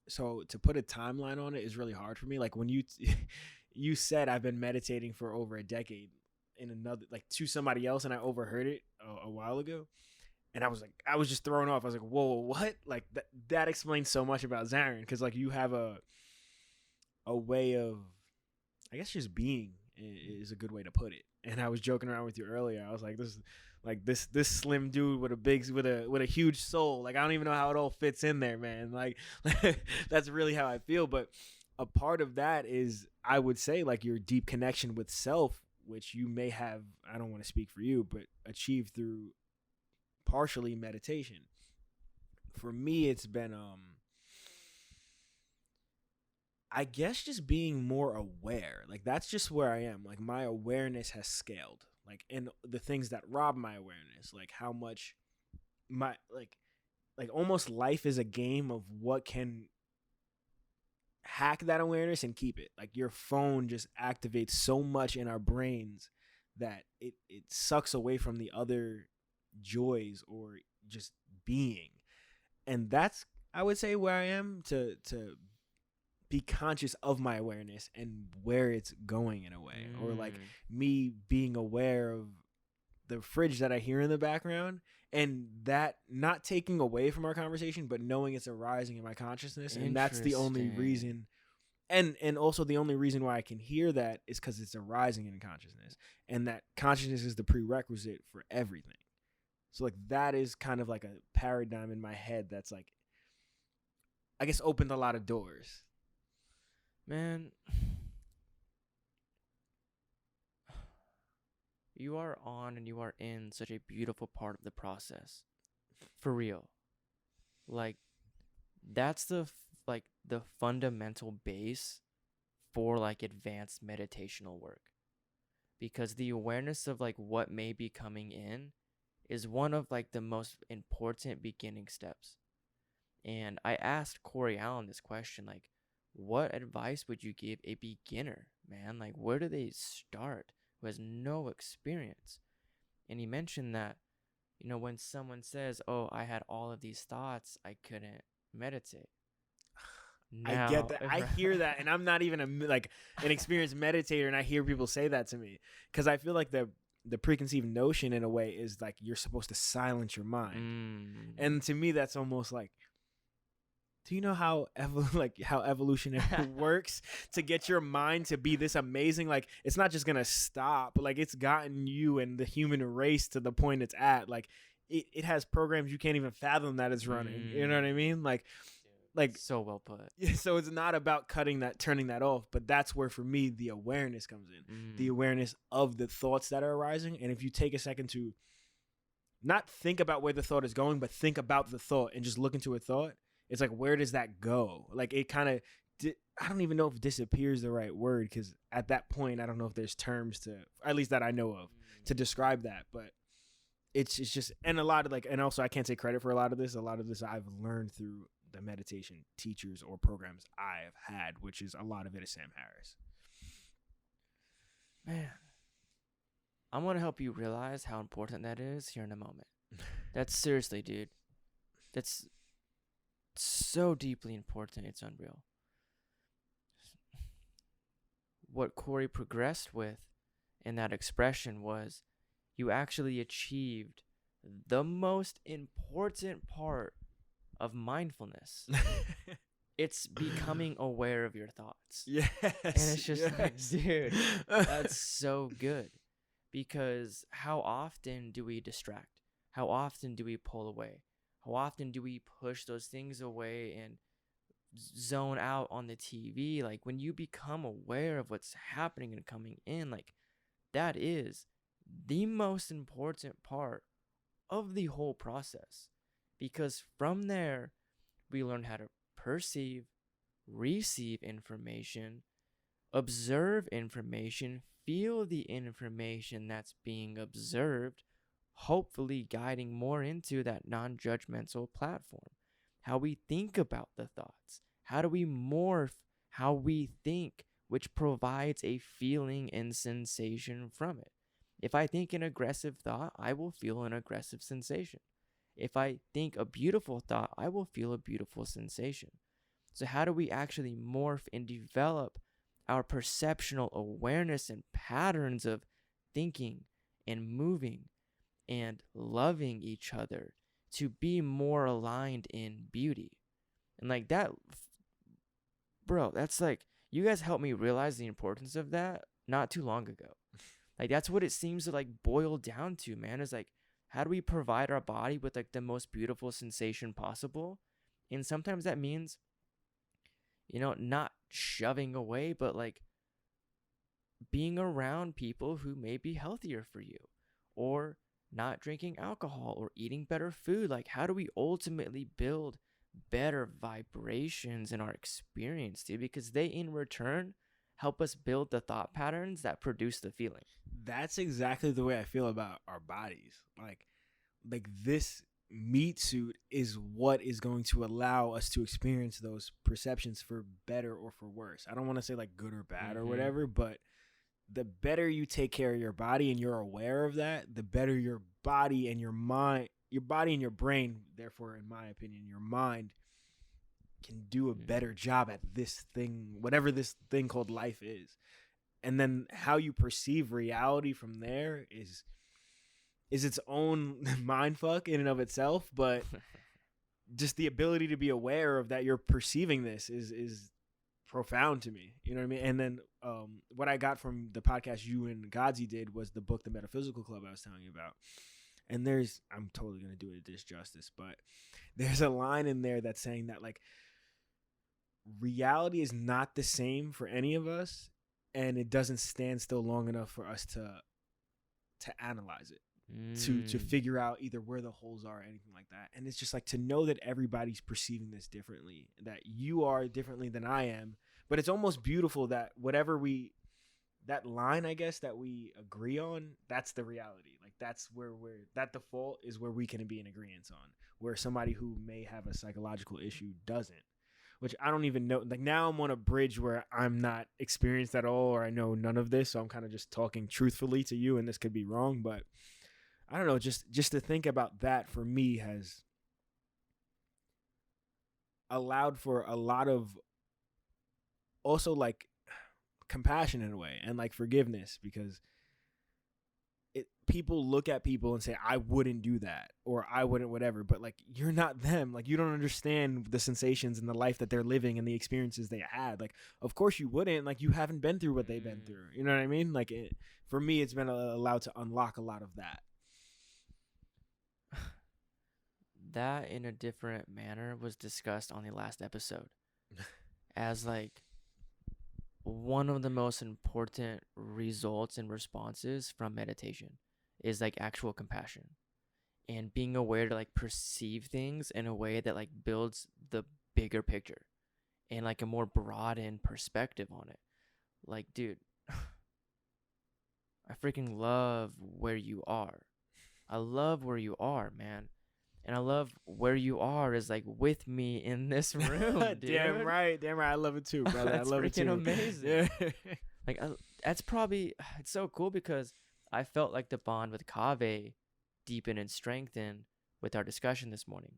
So to put a timeline on it is really hard for me. Like when you said I've been meditating for over a decade in another, like to somebody else, and I overheard it a while ago. And I was just thrown off. I was like, whoa, what? Like that explains so much about Zarin. Because like you have a way of, I guess, just being is a good way to put it. And I was joking around with you earlier. I was like, this slim dude with a huge soul. Like I don't even know how it all fits in there, man. Like that's really how I feel. But a part of that is, I would say, like your deep connection with self, which you may have, I don't want to speak for you, but achieved through partially meditation. For me, it's been I guess just being more aware. Like that's just where I am. Like my awareness has scaled. Like, and the things that rob my awareness, like how much my like almost life is a game of what can hack that awareness and keep it. Like your phone just activates so much in our brains that it sucks away from the other joys or just being. And that's, I would say, where I am to be conscious of my awareness and where it's going in a way. Or like me being aware of the fridge that I hear in the background, and that not taking away from our conversation, but knowing it's arising in my consciousness. And that's the only reason. And also the only reason why I can hear that is because it's arising in consciousness. And that consciousness is the prerequisite for everything. So like that is kind of like a paradigm in my head that's like, I guess, opened a lot of doors. Man, you are on and you are in such a beautiful part of the process. For real. Like that's the fundamental base for like advanced meditational work. Because the awareness of like what may be coming in is one of like the most important beginning steps. And I asked Corey Allen this question, like, what advice would you give a beginner, man? Like, where do they start who has no experience? And he mentioned that, you know, when someone says, oh, I had all of these thoughts, I couldn't meditate. Now, I get that. I hear that, and I'm not even an experienced meditator, and I hear people say that to me because I feel like the preconceived notion in a way is like you're supposed to silence your mind. And to me that's almost like, do you know how evolution works to get your mind to be this amazing? Like it's not just gonna stop, like it's gotten you and the human race to the point it's at. Like it has programs you can't even fathom that it's running. You know what I mean? Like so well put. So it's not about turning that off, but that's where for me the awareness comes in. The awareness of the thoughts that are arising. And if you take a second to not think about where the thought is going, but think about the thought and just look into a thought, it's like, where does that go? Like it kind of, I don't even know if disappear is the right word, because at that point I don't know if there's terms to, at least that I know of, to describe that. But it's just, and a lot of and also I can't take credit for a lot of this. A lot of this I've learned through the meditation teachers or programs I've had, which is a lot of it is Sam Harris. Man, I'm going to help you realize how important that is here in a moment. That's seriously, dude. That's so deeply important. It's unreal. What Corey progressed with in that expression was you actually achieved the most important part of mindfulness. It's becoming aware of your thoughts. Yes. And it's just like, dude, that's so good. Because how often do we distract? How often do we pull away? How often do we push those things away and zone out on the TV? Like when you become aware of what's happening and coming in, like that is the most important part of the whole process. Because from there, we learn how to perceive, receive information, observe information, feel the information that's being observed, hopefully guiding more into that non-judgmental platform. How we think about the thoughts. How do we morph how we think, which provides a feeling and sensation from it? If I think an aggressive thought, I will feel an aggressive sensation. If I think a beautiful thought, I will feel a beautiful sensation. So how do we actually morph and develop our perceptual awareness and patterns of thinking and moving and loving each other to be more aligned in beauty? And like that, bro, that's like, you guys helped me realize the importance of that not too long ago. Like, that's what it seems to like boil down to, man, is like, how do we provide our body with like the most beautiful sensation possible? And sometimes that means, not shoving away, but like being around people who may be healthier for you, or not drinking alcohol, or eating better food. Like, how do we ultimately build better vibrations in our experience, dude? Because they in return help us build the thought patterns that produce the feeling. That's exactly the way I feel about our bodies. Like this meat suit is what is going to allow us to experience those perceptions for better or for worse. I don't want to say like good or bad or whatever, but the better you take care of your body and you're aware of that, the better your body and your mind, your body and your brain, therefore, in my opinion, your mind can do a better job at this thing, whatever this thing called life is. And then how you perceive reality from there is its own mind fuck in and of itself. But just the ability to be aware of that you're perceiving this is profound to me. You know what I mean? And then what I got from the podcast you and Godzi did was the book, The Metaphysical Club, I was telling you about. And I'm totally going to do it a disjustice, but there's a line in there that's saying that like reality is not the same for any of us, and it doesn't stand still long enough for us to analyze it, to figure out either where the holes are or anything like that. And it's just like to know that everybody's perceiving this differently, that you are differently than I am. But it's almost beautiful that that line, I guess, that we agree on, that's the reality. Like that's where that default is where we can be in agreement on, where somebody who may have a psychological issue doesn't, which I don't even know. Like now I'm on a bridge where I'm not experienced at all, or I know none of this. So I'm kind of just talking truthfully to you, and this could be wrong, but I don't know. Just to think about that for me has allowed for a lot of also like compassion in a way, and like forgiveness, because people look at people and say, I wouldn't do that, or I wouldn't whatever, but like you're not them. Like you don't understand the sensations and the life that they're living and the experiences they had. Like of course you wouldn't. Like you haven't been through what they've been through. You know what I mean? Like for me, it's been allowed to unlock a lot of that. That in a different manner was discussed on the last episode as like one of the most important results and responses from meditation is like actual compassion and being aware to like perceive things in a way that like builds the bigger picture and like a more broadened perspective on it. Like, dude, I freaking love where you are. I love where you are, man. And I love where you are is like with me in this room, dude. Damn right. I love it too, brother. I love it too. That's freaking amazing. Yeah. Like that's probably, it's so cool because I felt like the bond with Kaveh deepen and strengthen with our discussion this morning.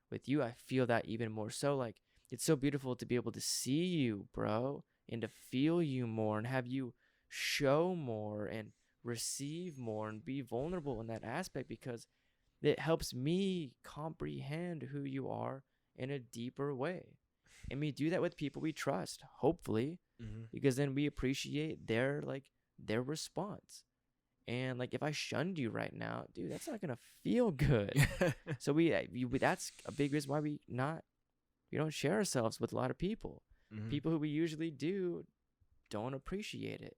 With you, I feel that even more so. Like it's so beautiful to be able to see you, bro, and to feel you more and have you show more and receive more and be vulnerable in that aspect, because it helps me comprehend who you are in a deeper way. And we do that with people we trust, hopefully, because then we appreciate their response. And like if I shunned you right now, dude, that's not gonna feel good. So that's a big reason why we don't share ourselves with a lot of people. People who we usually don't appreciate it,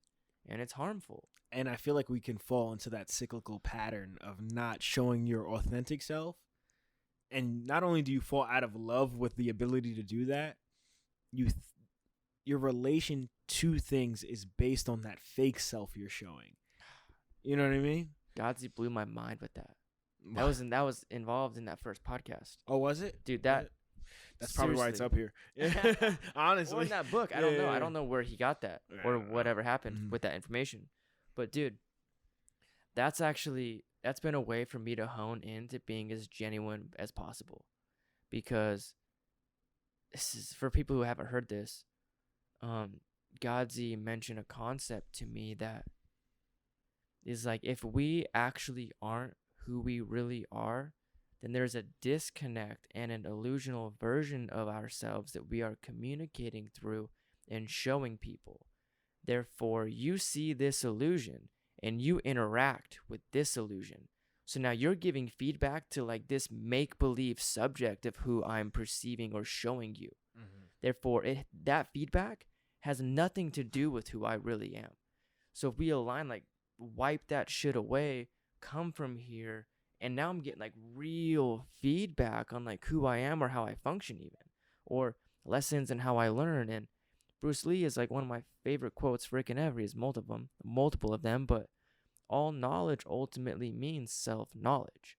and it's harmful. And I feel like we can fall into that cyclical pattern of not showing your authentic self. And not only do you fall out of love with the ability to do that, your relation to things is based on that fake self you're showing. You know what I mean? Godsey blew my mind with that. That was involved in that first podcast. Oh, was it? Dude, that's probably why it's up here. Honestly. Or in that book. I don't know. I don't know where he got that or whatever happened with that information. But dude, that's been a way for me to hone into being as genuine as possible. Because this is for people who haven't heard this. Godsey mentioned a concept to me that is like, if we actually aren't who we really are, then there's a disconnect and an illusional version of ourselves that we are communicating through and showing people. Therefore, you see this illusion and you interact with this illusion. So now you're giving feedback to like this make-believe subject of who I'm perceiving or showing you. Mm-hmm. Therefore, that feedback has nothing to do with who I really am. So if we align, like, wipe that shit away, come from here, and now I'm getting like real feedback on like who I am or how I function even, or lessons and how I learn. And Bruce Lee is like one of my favorite quotes freaking ever. He has multiple of them, but all knowledge ultimately means self-knowledge.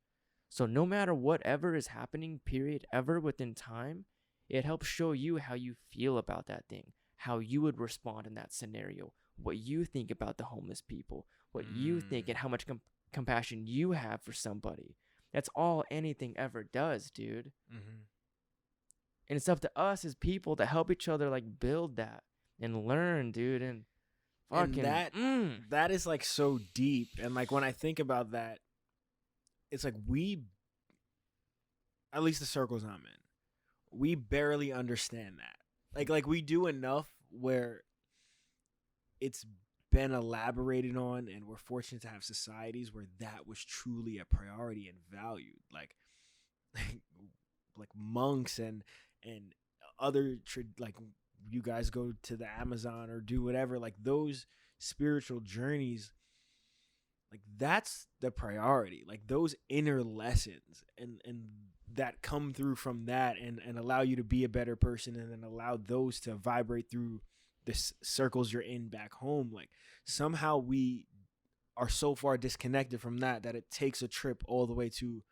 So no matter whatever is happening, period, ever within time, it helps show you how you feel about that thing, how you would respond in that scenario, what you think about the homeless people, what you think, and how much compassion you have for somebody. That's all anything ever does, dude. Mm-hmm. And it's up to us as people to help each other like build that and learn, dude. And fucking that is like so deep. And like when I think about that, it's like at least the circles I'm in, we barely understand that. Like we do enough where it's been elaborated on, and we're fortunate to have societies where that was truly a priority and valued, like monks and other like you guys go to the Amazon or do whatever, like those spiritual journeys, like that's the priority, like those inner lessons and that come through from that and allow you to be a better person, and then allow those to vibrate through the circles you're in back home. Like somehow we are so far disconnected from that it takes a trip all the way to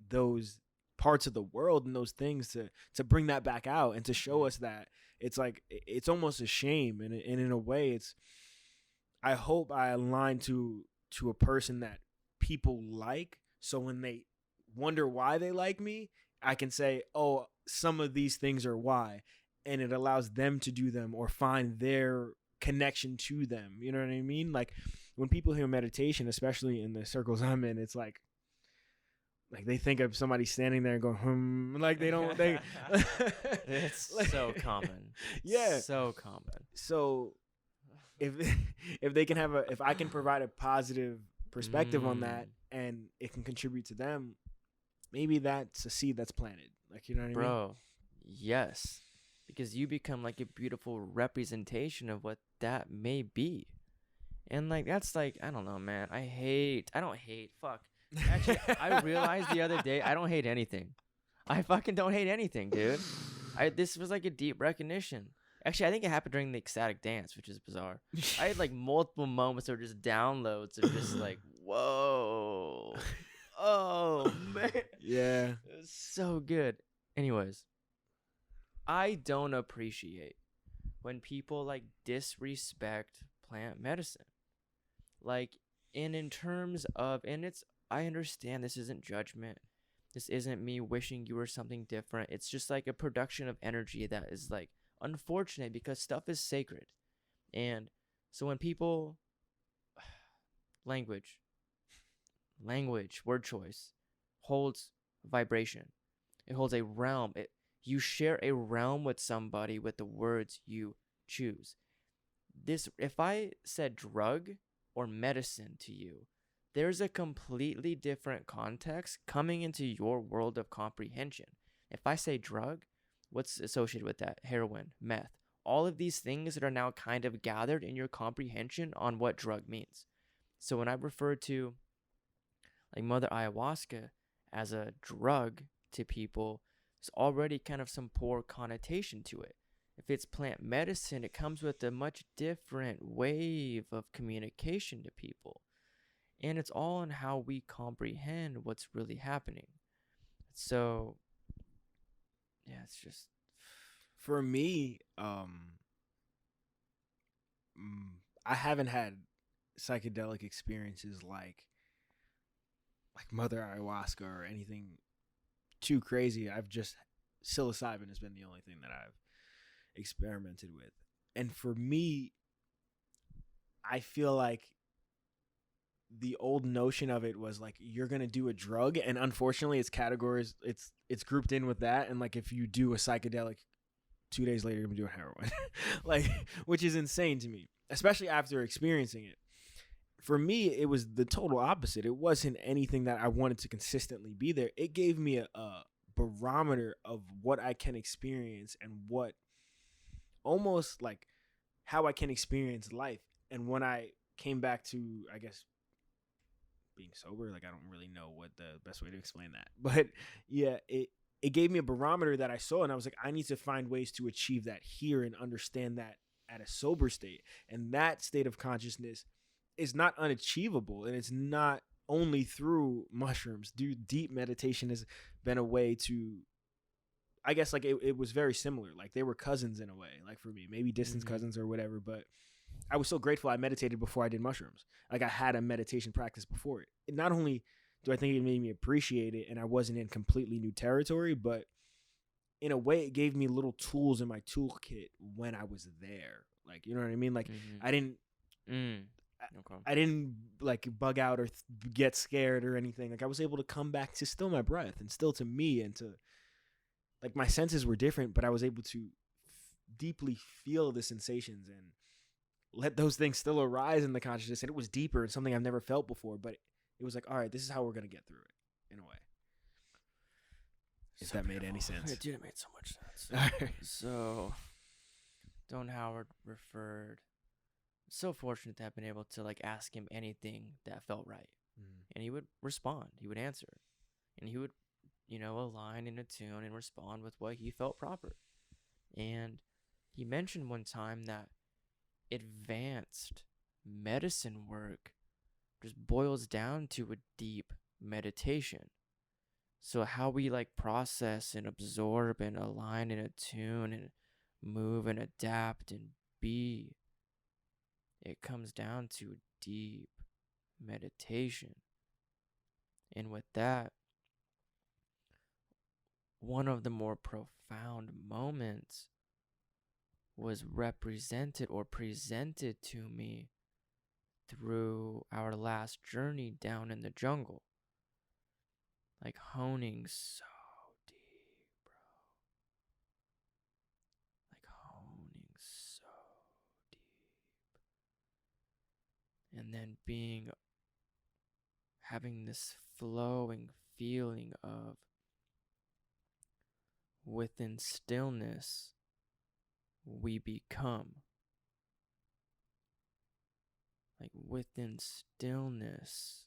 those parts of the world and those things to bring that back out and to show us that it's like, it's almost a shame. And in a way, it's, I hope I align to a person that people like. So when they wonder why they like me, I can say, oh, some of these things are why. And it allows them to do them or find their connection to them. You know what I mean? Like when people hear meditation, especially in the circles I'm in, it's like they think of somebody standing there and going, like they it's so common. Yeah. So common. So if they can if I can provide a positive perspective on that and it can contribute to them, maybe that's a seed that's planted. Like, you know what I mean? Bro, yes. Because you become like a beautiful representation of what that may be. And like, that's like, I don't know, man. Fuck. Actually, I realized the other day, I don't hate anything. I fucking don't hate anything, dude. This was like a deep recognition. Actually, I think it happened during the ecstatic dance, which is bizarre. I had like multiple moments of just downloads of just like, whoa. Oh, man. Yeah. It was so good. Anyways. I don't appreciate when people like disrespect plant medicine. Like in terms of, and I understand this isn't judgment. This isn't me wishing you were something different. It's just like a production of energy that is like unfortunate because stuff is sacred. And so when people language, word choice holds vibration. It holds a realm. You share a realm with somebody with the words you choose. If I said drug or medicine to you, there's a completely different context coming into your world of comprehension. If I say drug, what's associated with that? Heroin, meth, all of these things that are now kind of gathered in your comprehension on what drug means. So when I refer to like Mother Ayahuasca as a drug to people, there's already kind of some poor connotation to it. If it's plant medicine, it comes with a much different wave of communication to people. And it's all in how we comprehend what's really happening. So, yeah, it's just. For me, I haven't had psychedelic experiences like Mother Ayahuasca or anything too crazy. I've just, psilocybin has been the only thing that I've experimented with. And for me, I feel like the old notion of it was like you're gonna do a drug, and unfortunately it's categories, it's grouped in with that, and like if you do a psychedelic 2 days later you're gonna do a heroin. Like, which is insane to me, especially after experiencing it. For me, it was the total opposite. It wasn't anything that I wanted to consistently be there. It gave me a barometer of what I can experience and what almost like how I can experience life. And when I came back to, I guess, being sober, like I don't really know what the best way to explain that, but yeah, it gave me a barometer that I saw, and I was like, I need to find ways to achieve that here and understand that at a sober state. And that state of consciousness is not unachievable, and it's not only through mushrooms. Deep meditation has been a way to, I guess, like it was very similar. Like they were cousins in a way, like for me, maybe distant cousins or whatever, but I was so grateful I meditated before I did mushrooms. Like I had a meditation practice before it. And not only do I think it made me appreciate it and I wasn't in completely new territory, but in a way it gave me little tools in my toolkit when I was there. Like, you know what I mean? Like I didn't I didn't like bug out or get scared or anything. Like I was able to come back to still my breath and still to me, and to like my senses were different, but I was able to deeply feel the sensations and let those things still arise in the consciousness. And it was deeper and something I've never felt before, but it was like, all right, this is how we're going to get through it in a way. If that made any sense. It did. It made so much sense. So, Don Howard referred. So fortunate to have been able to like ask him anything that felt right. And he would respond. He would answer. And he would, align in a tune and respond with what he felt proper. And he mentioned one time that advanced medicine work just boils down to a deep meditation. So how we like process and absorb and align and attune and move and adapt and be, it comes down to deep meditation. And with that, one of the more profound moments was represented or presented to me through our last journey down in the jungle. Like honing so deep, bro. Like honing so deep. And then having this flowing feeling of within stillness we become. Like within stillness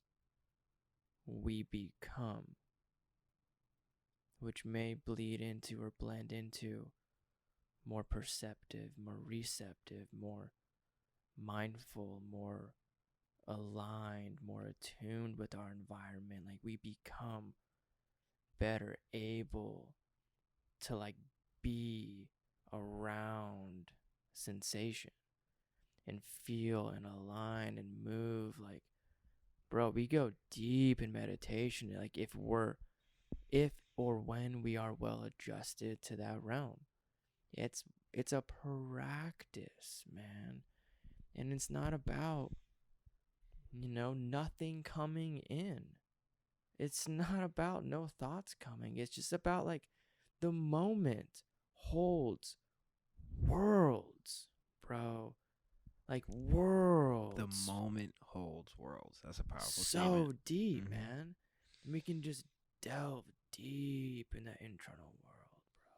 we become, which may bleed into or blend into more perceptive, more receptive, more mindful, more aligned, more attuned with our environment. Like we become better able to like be around sensation and feel and align and move. Like, bro, we go deep in meditation. Like if or when we are well adjusted to that realm, it's a practice, man. And it's not about, nothing coming in. It's not about no thoughts coming. It's just about like the moment holds worlds, bro. Like worlds. The moment holds worlds. That's a powerful statement. So deep, Mm-hmm. man. And we can just delve deep in that internal world, bro.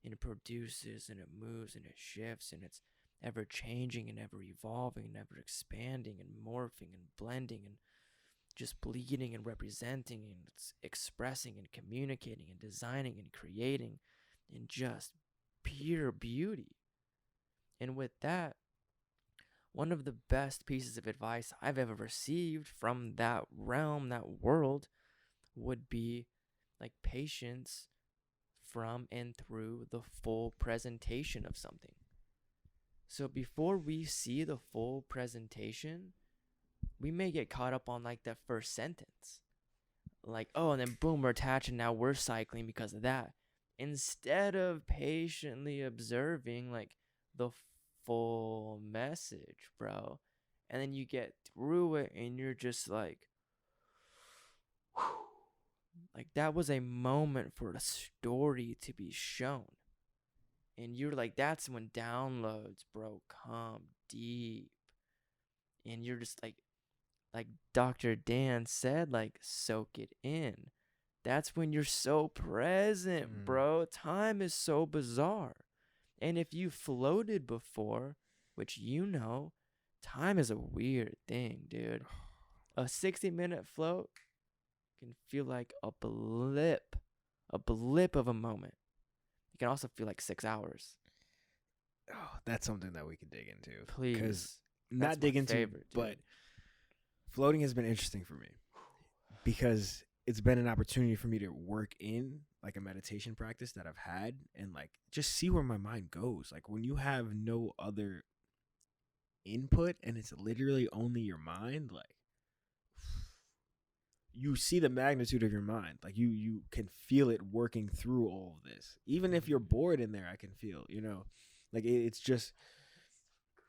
And it produces and it moves and it shifts and it's ever changing and ever evolving and ever expanding and morphing and blending and just bleeding and representing and expressing and communicating and designing and creating and just pure beauty. And with that, one of the best pieces of advice I've ever received from that realm, that world, would be like patience from and through the full presentation of something. So before we see the full presentation, we may get caught up on like that first sentence. Like, oh, and then boom, we're attached and now we're cycling because of that. Instead of patiently observing like the full message, bro. And then you get through it and you're just like, whew. Like that was a moment for a story to be shown. And you're like, that's when downloads, bro, come deep. And you're just like Dr. Dan said, like, soak it in. That's when you're so present, bro. Time is so bizarre. And if you floated before, which you know, time is a weird thing, dude. A 60-minute float can feel like a blip of a moment. It can also feel like 6 hours. Oh, that's something that we could dig into. Please. Because not dig into, favorite, but floating has been interesting for me because it's been an opportunity for me to work in like a meditation practice that I've had and like just see where my mind goes. Like when you have no other input and it's literally only your mind, like you see the magnitude of your mind. Like you can feel it working through all of this. Even if you're bored in there, I can feel, like it's just,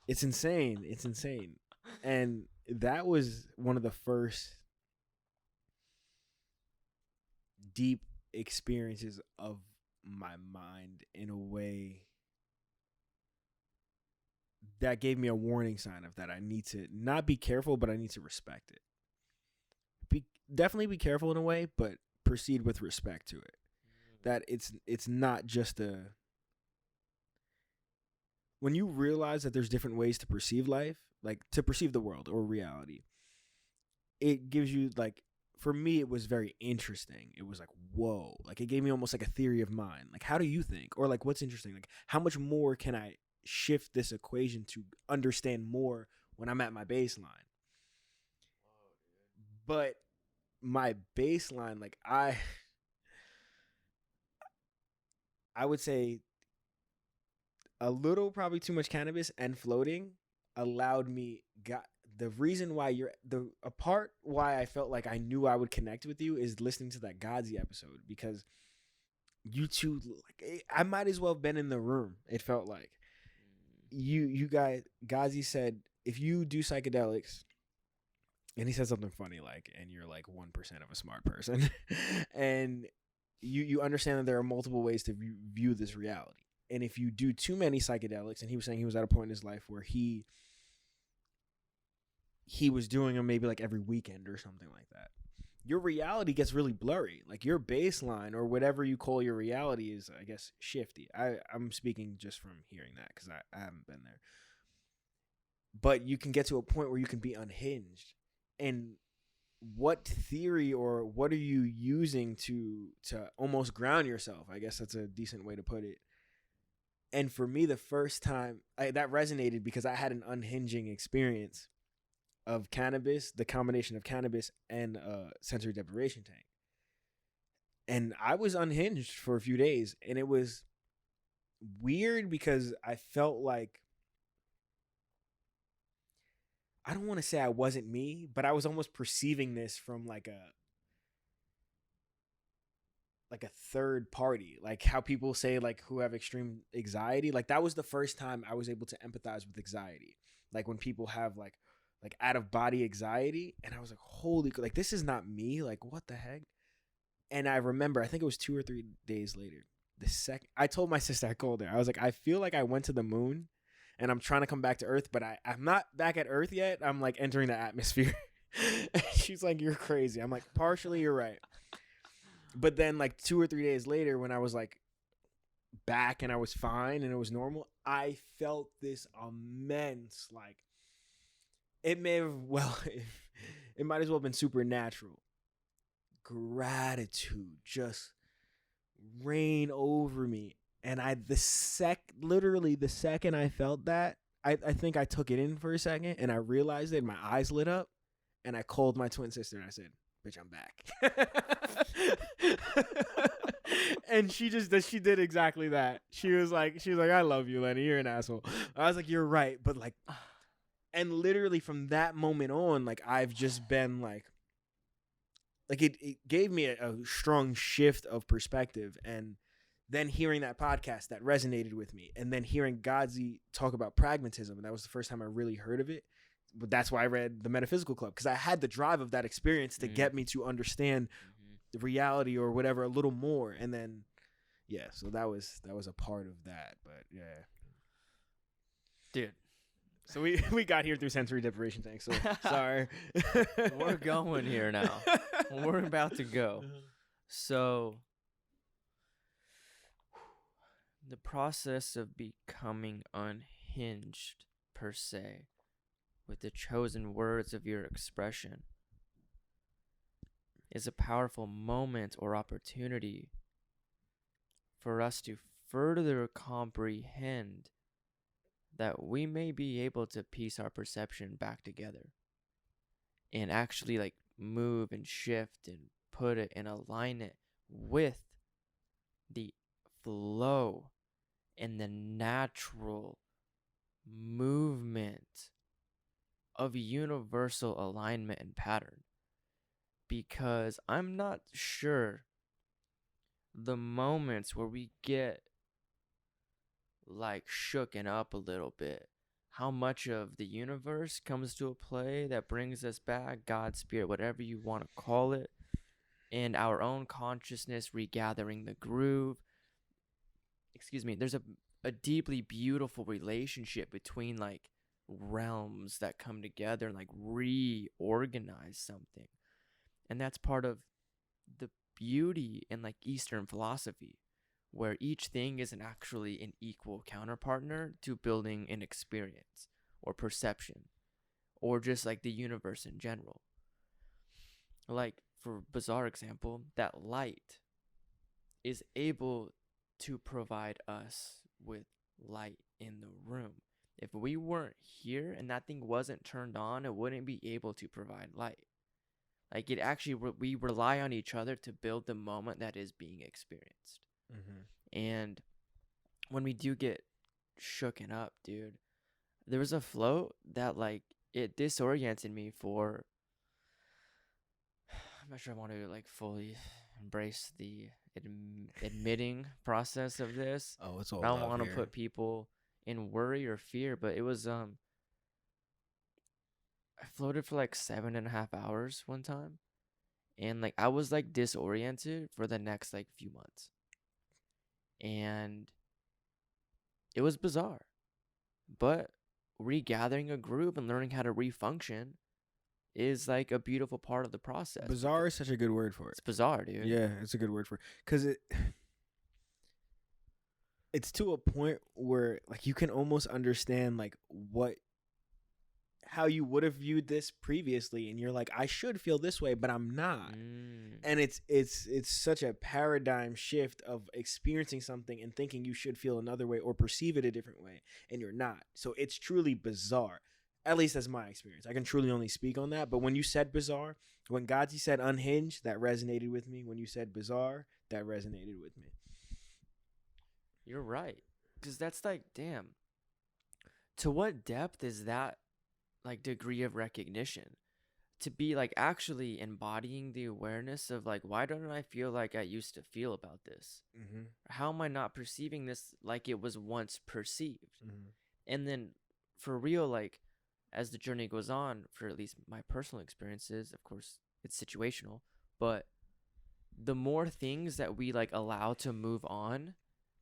it's insane. It's insane. And that was one of the first deep experiences of my mind in a way that gave me a warning sign of that I need to not be careful, but I need to respect it. Definitely be careful in a way, but proceed with respect to it. That it's not just when you realize that there's different ways to perceive life, like to perceive the world or reality, it gives you like, for me, it was very interesting. It was like, whoa, like it gave me almost like a theory of mind. Like, how do you think? Or like, what's interesting? Like, how much more can I shift this equation to understand more when I'm at my baseline? But my baseline, like I would say a little, probably too much cannabis and floating allowed me, the reason why a part why I felt like I knew I would connect with you is listening to that Gazi episode, because you two, like, I might as well have been in the room. It felt like you guys, Gazi said, if you do psychedelics, and he said something funny like, and you're like 1% of a smart person, and you understand that there are multiple ways to view this reality. And if you do too many psychedelics, and he was saying he was at a point in his life where he was doing them maybe like every weekend or something like that, your reality gets really blurry. Like your baseline or whatever you call your reality is, I guess, shifty. I'm speaking just from hearing that because I haven't been there. But you can get to a point where you can be unhinged. And what theory or what are you using to almost ground yourself? I guess that's a decent way to put it. And for me, the first time that resonated because I had an unhinging experience of cannabis, the combination of cannabis and sensory deprivation tank. And I was unhinged for a few days, and it was weird because I felt like, I don't want to say I wasn't me, but I was almost perceiving this from like a third party, like how people say like who have extreme anxiety. Like that was the first time I was able to empathize with anxiety. Like when people have like out of body anxiety, and I was like, holy, like this is not me. Like what the heck? And I remember, I think it was 2 or 3 days later, the second I told my sister, I called her, I was like, I feel like I went to the moon and I'm trying to come back to Earth, but I'm not back at Earth yet. I'm like entering the atmosphere. She's like, you're crazy. I'm like, partially you're right. But then like 2 or 3 days later, when I was like back and I was fine and it was normal, I felt this immense, like, it might as well have been supernatural gratitude just rain over me. And literally the second I felt that, I think I took it in for a second and I realized it. My eyes lit up and I called my twin sister and I said, bitch, I'm back. And she did exactly that. She was like, I love you, Lenny. You're an asshole. I was like, you're right. But like, and literally from that moment on, like I've just been like it gave me a strong shift of perspective. And then hearing that podcast that resonated with me, and then hearing Godzi talk about pragmatism, and that was the first time I really heard of it. But that's why I read the Metaphysical Club, because I had the drive of that experience to get me to understand the reality or whatever a little more. And then, yeah, so that was a part of that. But yeah, dude. So we got here through sensory deprivation. Thanks. So sorry. We're going here now. We're about to go. So the process of becoming unhinged, per se, with the chosen words of your expression, is a powerful moment or opportunity for us to further comprehend that we may be able to piece our perception back together and actually like move and shift and put it and align it with the flow and the natural movement of universal alignment and pattern. Because I'm not sure the moments where we get like shooken up a little bit, how much of the universe comes to a play that brings us back, God, Spirit, whatever you want to call it, and our own consciousness regathering the groove. There's a deeply beautiful relationship between like realms that come together and like reorganize something. And that's part of the beauty in like Eastern philosophy, where each thing isn't actually an equal counterpartner to building an experience or perception or just like the universe in general. Like, for bizarre example, that light is able to provide us with light in the room. If we weren't here and that thing wasn't turned on, it wouldn't be able to provide light. Like, it actually, we rely on each other to build the moment that is being experienced. Mm-hmm. And when we do get shooken up, dude, there was a float that, like, it disoriented me for, I'm not sure I want to, like, fully embrace the admitting process of this. Oh, it's all I don't want to put people in worry or fear, but it was, I floated for like 7.5 hours one time, and like I was like disoriented for the next like few months, and it was bizarre, but regathering a group and learning how to refunction is like a beautiful part of the process. Bizarre is such a good word for it. It's bizarre, dude. Yeah, it's a good word for it, because it's to a point where like you can almost understand like how you would have viewed this previously, and you're like, I should feel this way, but I'm not. And it's such a paradigm shift of experiencing something and thinking you should feel another way or perceive it a different way, and you're not. So it's truly bizarre. At least that's my experience. I can truly only speak on that. But when you said bizarre, when Godzi said unhinged, that resonated with me. When you said bizarre, that resonated with me. You're right. Because that's like, damn. To what depth is that like degree of recognition? To be like actually embodying the awareness of like, why don't I feel like I used to feel about this? Mm-hmm. How am I not perceiving this like it was once perceived? Mm-hmm. And then for real, like as the journey goes on, for at least my personal experiences, of course it's situational, but the more things that we like allow to move on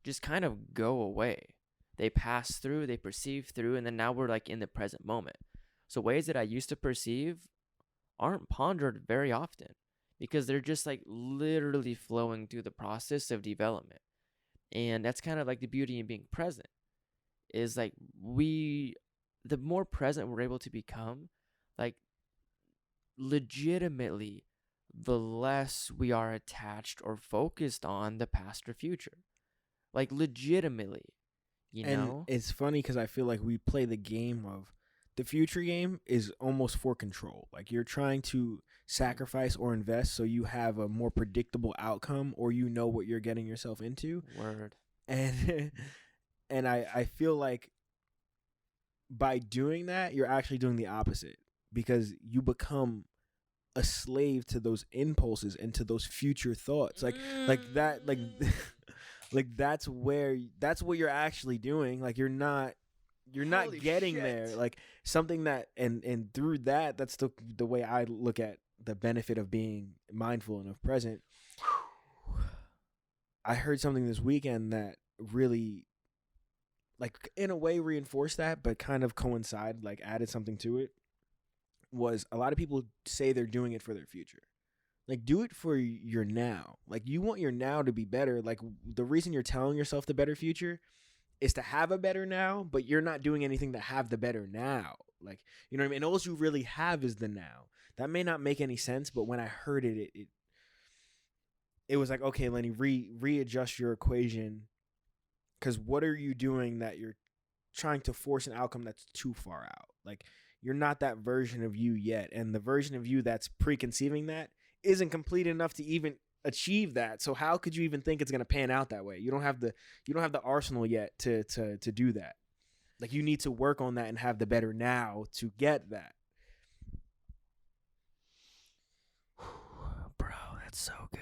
just kind of go away. They pass through, they perceive through, and then now we're like in the present moment. So ways that I used to perceive aren't pondered very often because they're just like literally flowing through the process of development. And that's kind of like the beauty in being present, is like the more present we're able to become, like legitimately, the less we are attached or focused on the past or future. like legitimately, And it's funny because I feel like we play the game of the future game is almost for control. Like you're trying to sacrifice or invest so you have a more predictable outcome, or you know what you're getting yourself into. Word. And and I feel like by doing that, you're actually doing the opposite, because you become a slave to those impulses and to those future thoughts. Like that, like that's what you're actually doing. Like you're not Holy getting shit. there. Like something that, and through that, that's the way I look at the benefit of being mindful and of present. I heard something this weekend that really, like, in a way reinforced that, but kind of coincided, like added something to it. Was a lot of people say they're doing it for their future. Like, do it for your now. Like, you want your now to be better. Like, the reason you're telling yourself the better future is to have a better now, but you're not doing anything to have the better now. Like, you know what I mean? And all you really have is the now. That may not make any sense, but when I heard it, it was like, okay, Lenny, readjust your equation, because what are you doing that you're trying to force an outcome that's too far out? Like, you're not that version of you yet, and the version of you that's preconceiving that isn't complete enough to even achieve that. So how could you even think it's going to pan out that way? You don't have the arsenal yet to do that. Like, you need to work on that and have the better now to get that. Bro, that's so good.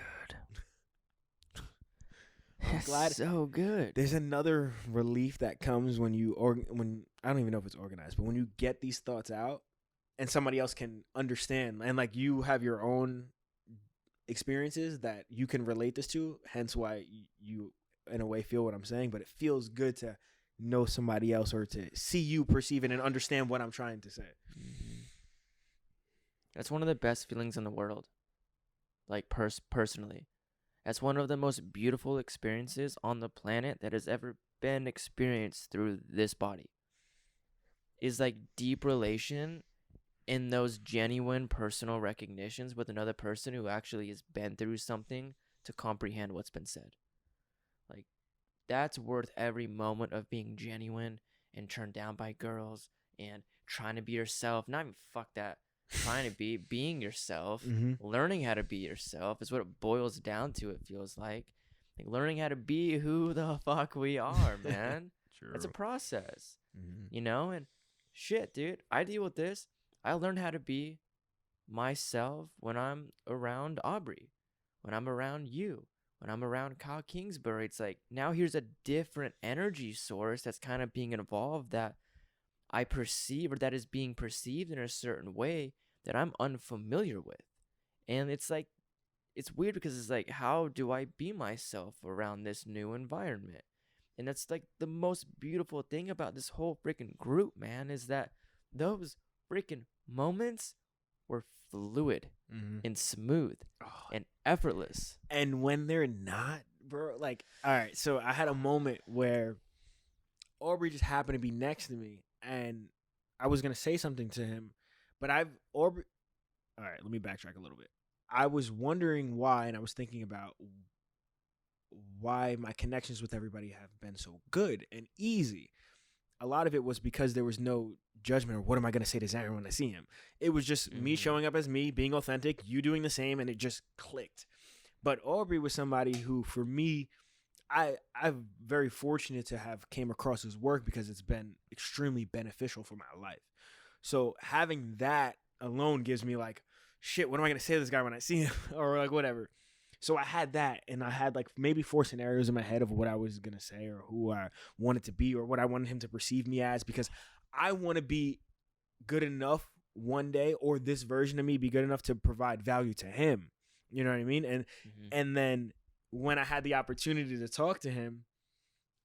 I'm glad. So good. There's another relief that comes when when I don't even know if it's organized, but when you get these thoughts out and somebody else can understand, and like you have your own experiences that you can relate this to, hence why you in a way feel what I'm saying. But it feels good to know somebody else, or to see you perceive it and understand what I'm trying to say. Mm-hmm. That's one of the best feelings in the world. Like personally. That's one of the most beautiful experiences on the planet that has ever been experienced through this body. Is like deep relation in those genuine personal recognitions with another person who actually has been through something to comprehend what's been said. Like, that's worth every moment of being genuine and turned down by girls and trying to be yourself. Not even fuck that. Trying to being yourself, learning how to be yourself is what it boils down to. It feels like learning how to be who the fuck we are, man. True. It's a process, you know. And shit, dude, I deal with this. I learned how to be myself when I'm around Aubrey, when I'm around you, when I'm around Kyle Kingsbury. It's like, now here's a different energy source that's kind of being involved that I perceive, or that is being perceived in a certain way that I'm unfamiliar with. And it's like, it's weird because it's like, how do I be myself around this new environment? And that's like the most beautiful thing about this whole freaking group, man, is that those freaking moments were fluid and smooth and effortless. And when they're not, bro, like, all right, so I had a moment where Aubrey just happened to be next to me, and I was going to say something to him, but Aubrey, all right, let me backtrack a little bit. I was wondering why, and I was thinking about why my connections with everybody have been so good and easy. A lot of it was because there was no judgment, or what am I going to say to Zarin when I see him? It was just me showing up as me, being authentic, you doing the same, and it just clicked. But Aubrey was somebody who, for me, I'm very fortunate to have came across his work, because it's been extremely beneficial for my life. So having that alone gives me like, shit, what am I going to say to this guy when I see him? Or like whatever. So I had that, and I had like maybe 4 scenarios in my head of what I was going to say, or who I wanted to be, or what I wanted him to perceive me as, because I want to be good enough one day, or this version of me be good enough to provide value to him. You know what I mean? And then when I had the opportunity to talk to him,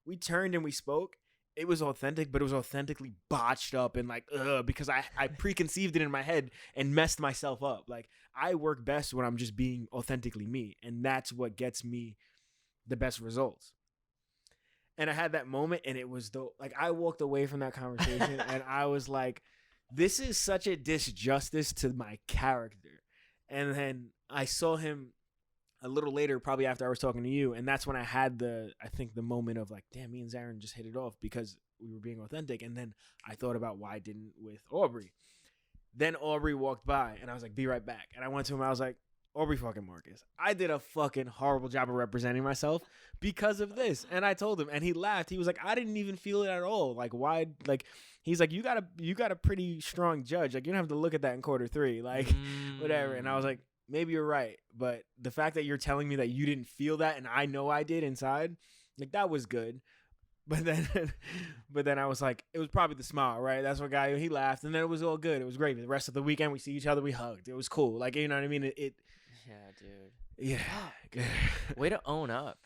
we turned and we spoke. It was authentic, but it was authentically botched up and like, because I preconceived it in my head and messed myself up. Like, I work best when I'm just being authentically me, and that's what gets me the best results. And I had that moment, and it was like, I walked away from that conversation and I was like, this is such a disjustice to my character. And then I saw him a little later, probably after I was talking to you, and that's when I had the moment of like, damn, me and Zarin just hit it off because we were being authentic. And then I thought about why I didn't with Aubrey. Then Aubrey walked by, and I was like, be right back. And I went to him, I was like, Aubrey fucking Marcus, I did a fucking horrible job of representing myself because of this. And I told him, and he laughed. He was like, I didn't even feel it at all. Like, why? Like, he's like, you got a pretty strong judge. Like, you don't have to look at that in quarter 3. Like, whatever. And I was like, maybe you're right. But the fact that you're telling me that you didn't feel that, and I know I did inside, like, that was good. But then I was like, it was probably the smile, right? That's what he laughed, and then it was all good. It was great. The rest of the weekend, we see each other, we hugged. It was cool. Like, you know what I mean? Yeah, dude. Yeah. Way to own up.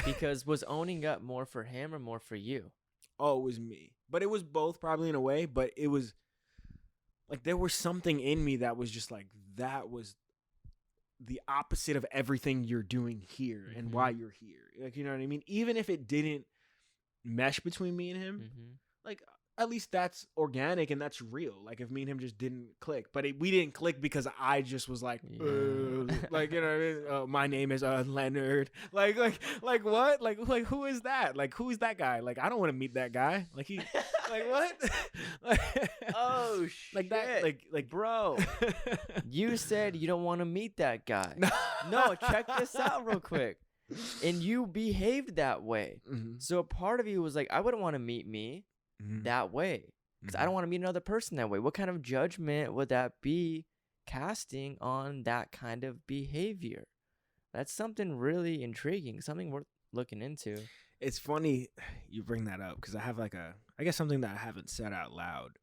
Because was owning up more for him or more for you? Oh, it was me. But it was both probably in a way. But it was like there was something in me that was just like, that was the opposite of everything you're doing here and why you're here. Like, you know what I mean? Even if it didn't mesh between me and him, like, at least that's organic and that's real. Like, if me and him just didn't click, but we didn't click because I just was like, like, you know what I mean? My name is Leonard. Like what? Like who is that? Like, who is that guy? Like, I don't want to meet that guy. Like, he, like, what? Oh shit! Like that? Like, bro, you said you don't want to meet that guy. No, check this out real quick. And you behaved that way. So a part of you was like, I wouldn't want to meet me that way because I don't want to meet another person that way. What kind of judgment would that be casting on that kind of behavior? That's something really intriguing, something worth looking into. It's funny you bring that up because I have like I guess something that I haven't said out loud.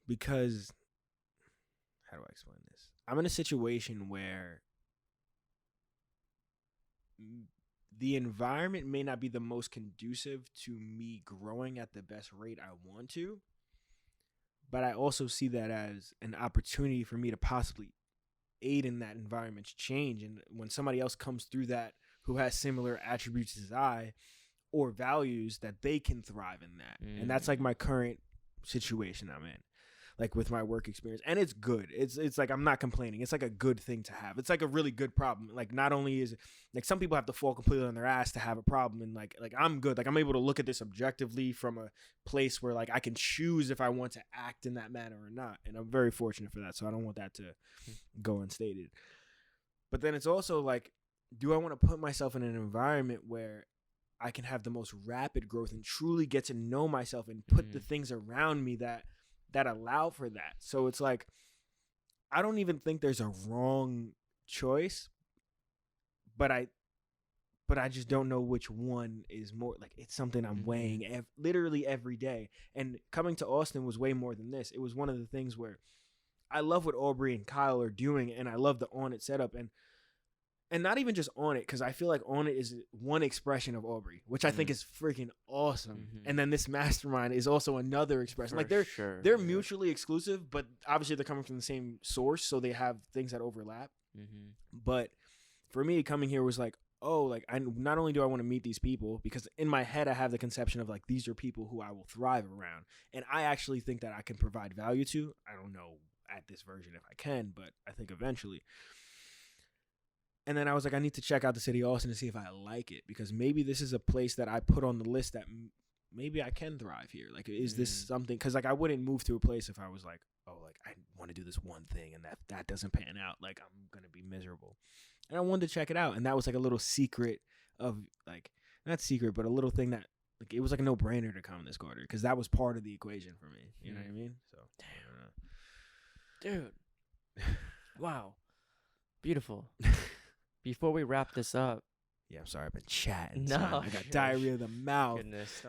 Because, how do I explain this? I'm in a situation where the environment may not be the most conducive to me growing at the best rate I want to, but I also see that as an opportunity for me to possibly aid in that environment's change. And when somebody else comes through that who has similar attributes as I or values, that they can thrive in that. And that's like my current situation I'm in, like with my work experience. And it's good. It's like, I'm not complaining. It's like a good thing to have. It's like a really good problem. Like, not only is it like some people have to fall completely on their ass to have a problem, and like I'm good. Like, I'm able to look at this objectively from a place where like I can choose if I want to act in that manner or not. And I'm very fortunate for that. So I don't want that to go unstated. But then it's also like, do I want to put myself in an environment where I can have the most rapid growth and truly get to know myself and put the things around me that allow for that? So it's like, I don't even think there's a wrong choice, but I just don't know which one is more. Like, it's something I'm weighing literally every day. And coming to Austin was way more than this. It was one of the things where I love what Aubrey and Kyle are doing, and I love the On It setup, and not even just On It, because I feel like On It is one expression of Aubrey, which I think is freaking awesome. And then this mastermind is also another expression. Like, they're mutually exclusive, but obviously they're coming from the same source, so they have things that overlap. But for me, coming here was like, oh, like, I not only do I want to meet these people, because in my head I have the conception of like, these are people who I will thrive around, and I actually think that I can provide value to. I don't know at this version if I can, but I think eventually. And then I was like, I need to check out the city of Austin to see if I like it, because maybe this is a place that I put on the list that maybe I can thrive here. Like, is this something? Because like, I wouldn't move to a place if I was like, oh, like, I want to do this one thing and that doesn't pan out. Like, I'm going to be miserable. And I wanted to check it out. And that was like a little secret of like, not secret, but a little thing that like, it was like a no brainer to come this quarter, because that was part of the equation for me. You know what I mean? So, dude, wow. Beautiful. Before we wrap this up. Yeah, I'm sorry, I've been chatting. No, I got diarrhea of the mouth. Goodness.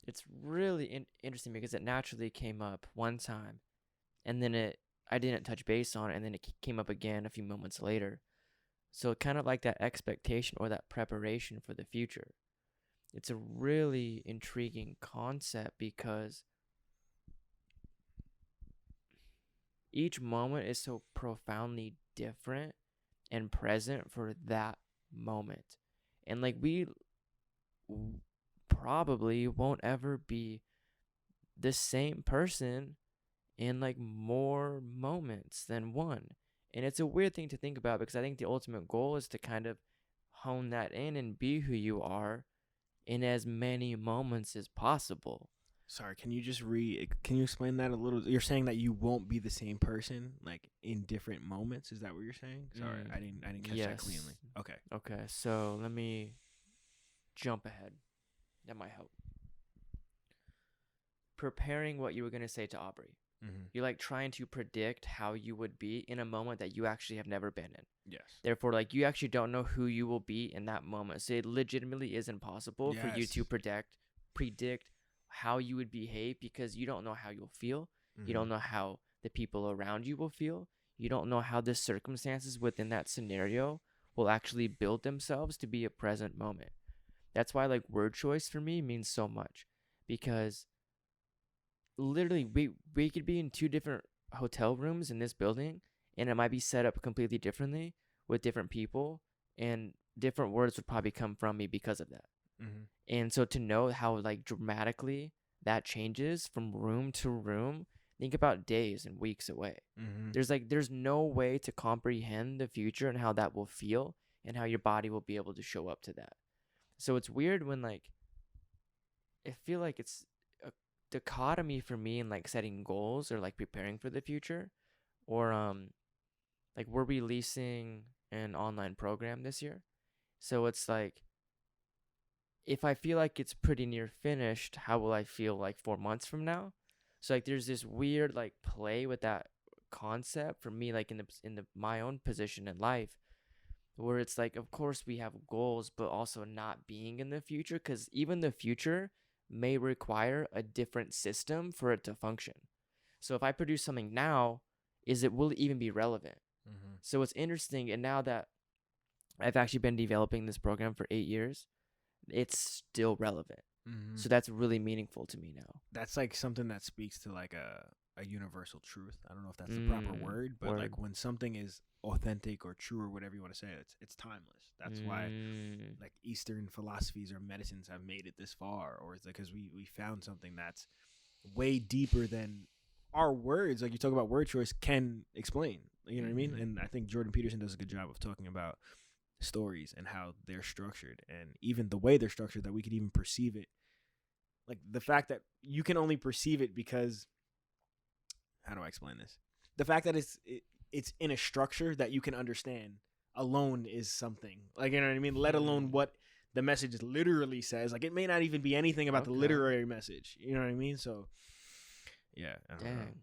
It's really interesting because it naturally came up one time, and then I didn't touch base on it, and then it came up again a few moments later. So kind of like that expectation or that preparation for the future. It's a really intriguing concept because each moment is so profoundly different and present for that moment. And like, we probably won't ever be the same person in like more moments than one. And it's a weird thing to think about because I think the ultimate goal is to kind of hone that in and be who you are in as many moments as possible. Sorry, can you explain that a little? You're saying that you won't be the same person like in different moments. Is that what you're saying? Sorry, I didn't catch that cleanly. Okay, so let me jump ahead. That might help. Preparing what you were going to say to Aubrey. Mm-hmm. You're like trying to predict how you would be in a moment that you actually have never been in. Yes. Therefore, like you actually don't know who you will be in that moment. So it legitimately is impossible for you to predict how you would behave because you don't know how you'll feel. Mm-hmm. You don't know how the people around you will feel. You don't know how the circumstances within that scenario will actually build themselves to be a present moment. That's why like word choice for me means so much, because literally we could be in 2 different hotel rooms in this building and it might be set up completely differently with different people, and different words would probably come from me because of that. Mm-hmm. And so to know how like dramatically that changes from room to room, think about days and weeks away. Mm-hmm. There's no way to comprehend the future and how that will feel and how your body will be able to show up to that. So it's weird when like I feel like it's a dichotomy for me in like setting goals or like preparing for the future, or like we're releasing an online program this year. So it's like if I feel like it's pretty near finished, how will I feel like 4 months from now? So like there's this weird like play with that concept for me, like in the my own position in life, where it's like, of course we have goals, but also not being in the future, because even the future may require a different system for it to function. So if I produce something now, will it even be relevant? Mm-hmm. So it's interesting. And now that I've actually been developing this program for 8 years, it's still relevant. Mm-hmm. So that's really meaningful to me now. That's like something that speaks to like a universal truth. I don't know if that's the proper word, but like when something is authentic or true or whatever you want to say, it's timeless. That's why like Eastern philosophies or medicines have made it this far, or it's because we found something that's way deeper than our words, like you talk about word choice, can explain. You know what I mean? And I think Jordan Peterson does a good job of talking about stories and how they're structured, and even the way they're structured, that we could even perceive it. Like the fact that you can only perceive it because, how do I explain this? The fact that it's in a structure that you can understand alone is something. Like, you know what I mean? Let alone what the message literally says. Like, it may not even be anything about the literary message. You know what I mean? So, yeah. Dang.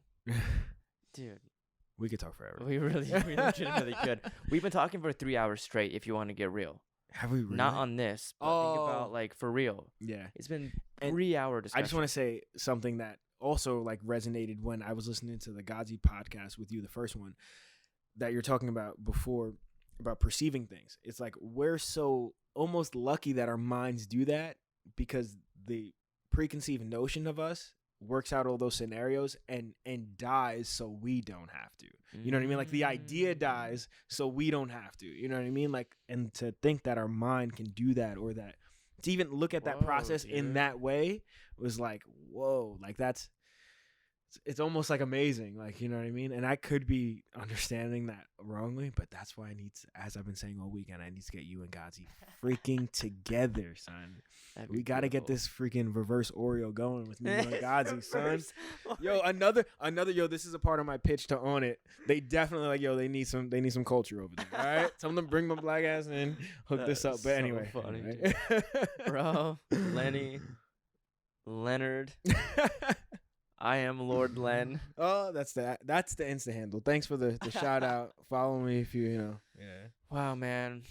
Dude. We could talk forever. We legitimately could. We've been talking for 3 hours straight, if you want to get real. Have we really? Not on this, but think about, like, for real. Yeah. It's been 3-hour discussion. I just want to say something that also, like, resonated when I was listening to the Gazi podcast with you, the first one, that you're talking about before, about perceiving things. It's like we're so almost lucky that our minds do that, because the preconceived notion of us works out all those scenarios and dies so we don't have to. You know what I mean? Like the idea dies so we don't have to. You know what I mean? Like, and to think that our mind can do that, or that to even look at that process in that way was like, whoa, like it's almost like amazing. Like, you know what I mean? And I could be understanding that wrongly, but that's why I need to, as I've been saying all weekend, I need to get you and Gazi freaking together, son. We got to get this freaking reverse Oreo going with me and Gazi, son. Yo, another, this is a part of my pitch to own it. They definitely like, they need some culture over there. All right. Tell them to bring my black ass in, hook this up. But anyway. Funny, right? Bro, Lenny, Leonard. I am Lord Len. Oh, that's the Insta handle. Thanks for the shout out. Follow me if you know. Yeah. Wow, man.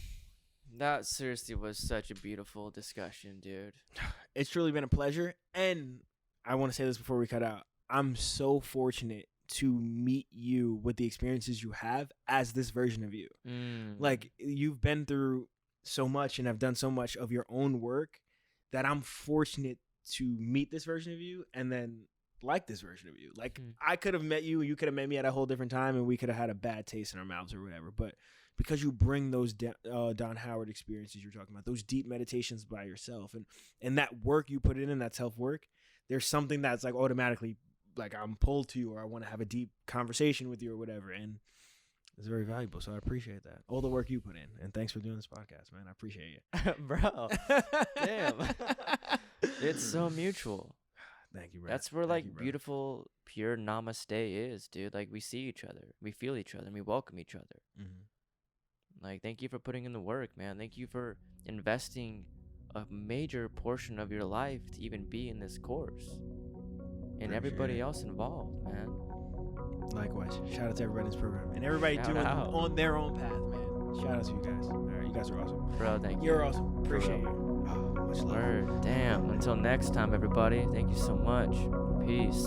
That seriously was such a beautiful discussion, dude. It's truly been a pleasure. And I want to say this before we cut out. I'm so fortunate to meet you with the experiences you have as this version of you. Like, you've been through so much and have done so much of your own work that I'm fortunate to meet this version of you and then like this version of you. Like, I could have met you, you could have met me at a whole different time, and we could have had a bad taste in our mouths or whatever. But because you bring those Don Howard experiences you're talking about, those deep meditations by yourself, and that work you put in that self-work, there's something that's like automatically like I'm pulled to you, or I want to have a deep conversation with you or whatever. And it's very valuable. So I appreciate that. All the work you put in. And thanks for doing this podcast, man. I appreciate you. Bro. Damn. It's so mutual. Thank you, bro. That's where beautiful, pure namaste is, dude. Like, we see each other, we feel each other, and we welcome each other. Like, thank you for putting in the work, man. Thank you for investing a major portion of your life to even be in this course, and everybody else involved, man. Likewise. Shout out to everybody in this program and everybody doing it on their own path, man. Shout out to you guys. All right, you guys are awesome, bro. Thank you. You're awesome. Appreciate you. Oh, much love. Word. Damn. Until next time, everybody. Thank you so much. Peace.